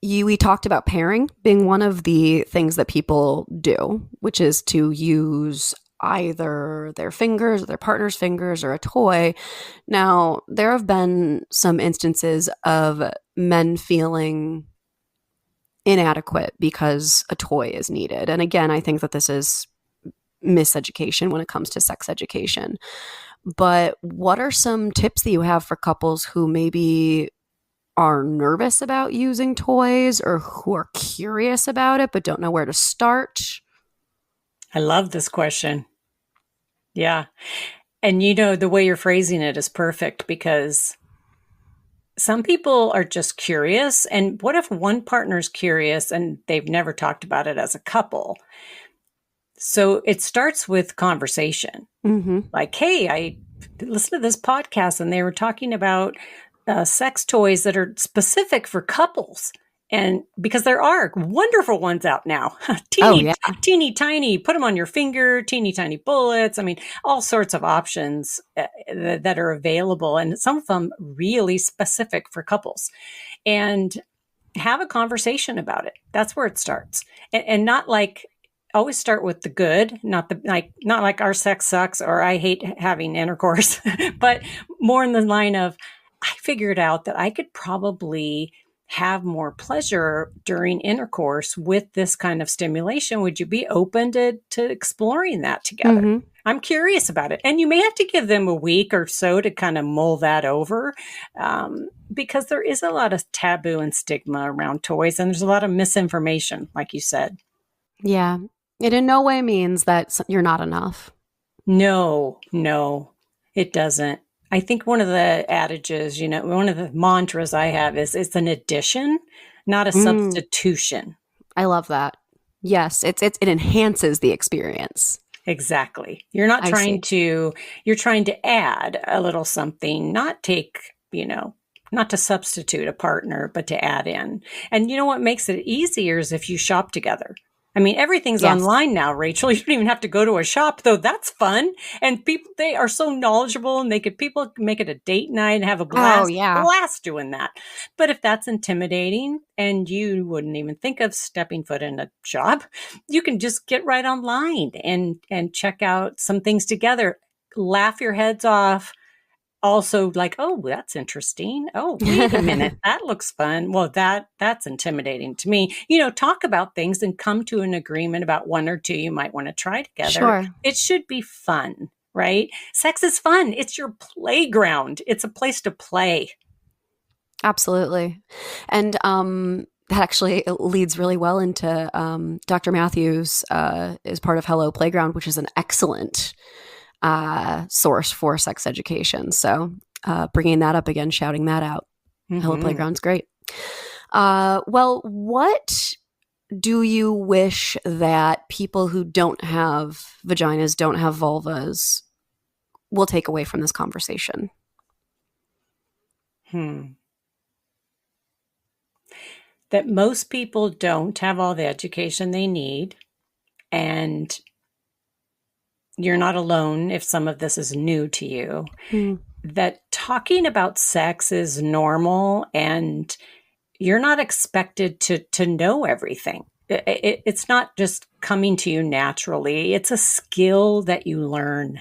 we talked about pairing being one of the things that people do, which is to use either their fingers or their partner's fingers or a toy. Now, there have been some instances of men feeling inadequate because a toy is needed. And again, I think that this is miseducation when it comes to sex education. But what are some tips that you have for couples who maybe are nervous about using toys, or who are curious about it but don't know where to start? I love this question. Yeah. And the way you're phrasing it is perfect, because some people are just curious. And what if one partner's curious and they've never talked about it as a couple? So it starts with conversation. Like, hey, I listened to this podcast and they were talking about sex toys that are specific for couples. And because there are wonderful ones out now, teeny tiny, put them on your finger, teeny tiny bullets. I mean, all sorts of options that are available, and some of them really specific for couples. And have a conversation about it. That's where it starts. And not like always start with the good, not like our sex sucks or I hate having intercourse, but more in the line of I figured out that I could probably have more pleasure during intercourse with this kind of stimulation. Would you be open to exploring that together? Mm-hmm. I'm curious about it. And you may have to give them a week or so to kind of mull that over, because there is a lot of taboo and stigma around toys, and there's a lot of misinformation, like you said. Yeah. It in no way means that you're not enough. No, it doesn't. I think one of the adages, one of the mantras I have is it's an addition, not a substitution. I love that. Yes, it enhances the experience. Exactly. You're not I see. you're trying to add a little something, not take, not to substitute a partner, but to add in. And you know what makes it easier is if you shop together. I mean, everything's Yes. online now, Rachel. You don't even have to go to a shop, though. That's fun. And people, they are so knowledgeable, and people can make it a date night and have a Oh, blast, yeah. doing that. But if that's intimidating and you wouldn't even think of stepping foot in a shop, you can just get right online and check out some things together. Laugh your heads off. Also, like, oh, that's interesting. Oh, wait a minute, that looks fun. Well, that's intimidating to me. Talk about things and come to an agreement about one or two you might want to try together. Sure. It should be fun, right? Sex is fun. It's your playground. It's a place to play. Absolutely. And that actually leads really well into Dr. Matthews is part of Hello Playground, which is an excellent source for sex education. So bringing that up again, shouting that out. Hello Playground's great. Well, what do you wish that people who don't have vaginas, don't have vulvas, will take away from this conversation? That most people don't have all the education they need, and you're not alone if some of this is new to you. That talking about sex is normal, and you're not expected to know everything. It's not just coming to you naturally. It's a skill that you learn,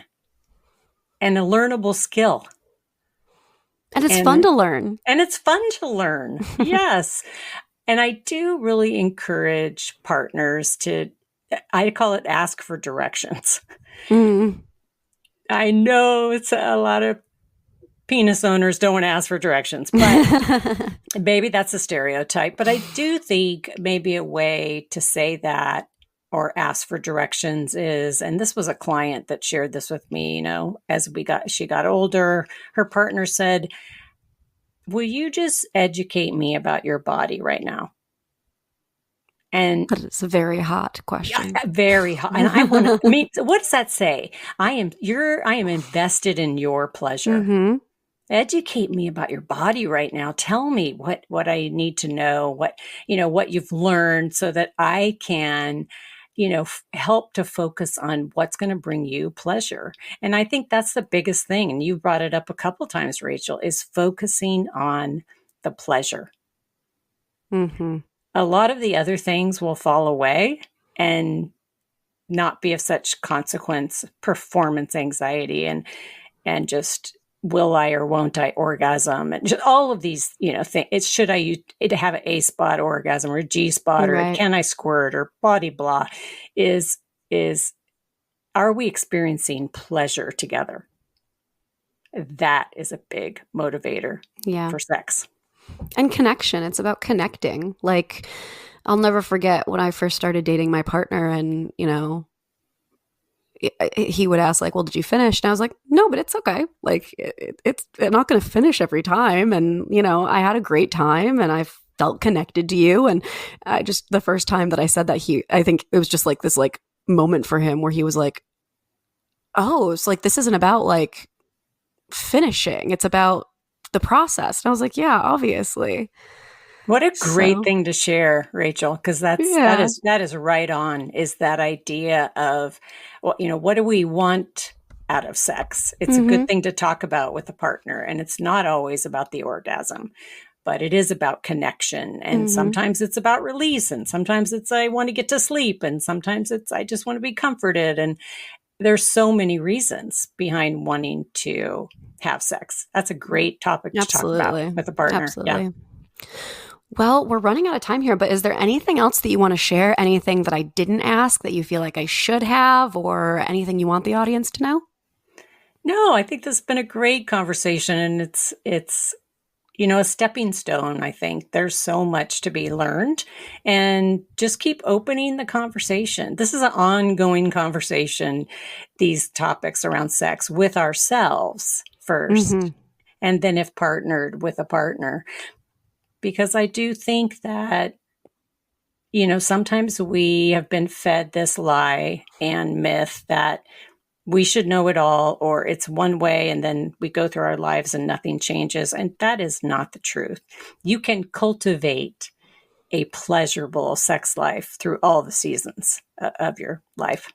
and a learnable skill. And it's fun to learn. And it's fun to learn. Yes. And I do really encourage partners I call it ask for directions. I know it's a lot of penis owners don't want to ask for directions, but maybe that's a stereotype. But I do think maybe a way to say that or ask for directions is, and this was a client that shared this with me, as she got older, her partner said, will you just educate me about your body right now? And it's a very hot question. Yeah, very hot. And I want to what does that say? I am invested in your pleasure. Educate me about your body right now. Tell me what I need to know, what you've learned, so that I can, help to focus on what's going to bring you pleasure. And I think that's the biggest thing. And you brought it up a couple times, Rachel, is focusing on the pleasure. A lot of the other things will fall away and not be of such consequence, performance anxiety and just will I or won't I orgasm, and just all of these, things. Should I have an A spot orgasm or a G spot, or can I squirt, or body blah, is are we experiencing pleasure together? That is a big motivator for sex. And connection. It's about connecting. Like, I'll never forget when I first started dating my partner, and, he would ask, like, well, did you finish? And I was like, no, but it's okay. Like, I'm not going to finish every time. And, I had a great time, and I felt connected to you. And the first time that I said that, I think it was just like this, like, moment for him where he was like, oh, it's like, this isn't about, like, finishing. It's about the process. And I was like, yeah, obviously. What a great thing to share, Rachel, because that is right on, is that idea of, what do we want out of sex? It's a good thing to talk about with a partner, and it's not always about the orgasm. but it is about connection. And sometimes it's about release. And sometimes it's, I want to get to sleep. And sometimes it's, I just want to be comforted. And there's so many reasons behind wanting to have sex. That's a great topic to talk about with a partner. Absolutely. Yeah. Well, we're running out of time here, but is there anything else that you want to share? Anything that I didn't ask that you feel like I should have, or anything you want the audience to know? No, I think this has been a great conversation, and it's a stepping stone. I think there's so much to be learned, and just keep opening the conversation. This is an ongoing conversation, these topics around sex with ourselves first, and then if partnered with a partner. Because I do think that, sometimes we have been fed this lie and myth that we should know it all, or it's one way, and then we go through our lives and nothing changes. And that is not the truth. You can cultivate a pleasurable sex life through all the seasons of your life.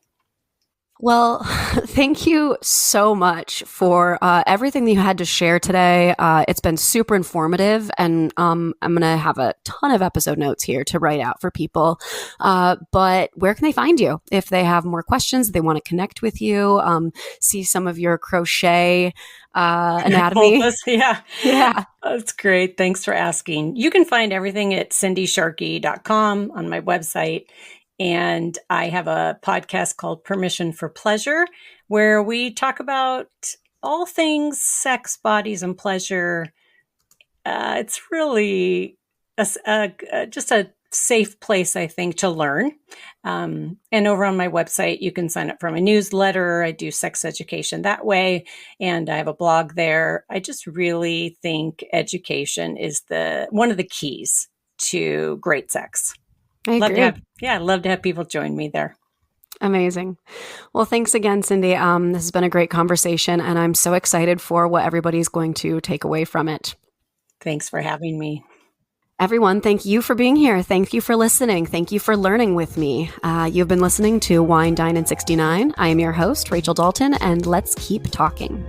Well, thank you so much for everything that you had to share today. It's been super informative, and I'm going to have a ton of episode notes here to write out for people. But where can they find you if they have more questions, they want to connect with you, see some of your crochet anatomy? Yeah. That's great. Thanks for asking. You can find everything at cindysharkey.com on my website. And I have a podcast called Permission for Pleasure, where we talk about all things sex, bodies, and pleasure. It's really just a safe place, I think, to learn. And over on my website, you can sign up for my newsletter. I do sex education that way, and I have a blog there. I just really think education is one of the keys to great sex. I agree. I'd love to have people join me there. Amazing. Well, thanks again, Cindy. This has been a great conversation, and I'm so excited for what everybody's going to take away from it. Thanks for having me. Everyone, thank you for being here. Thank you for listening. Thank you for learning with me. You've been listening to Wine, Dine, and 69. I am your host, Rachel Dalton, and let's keep talking.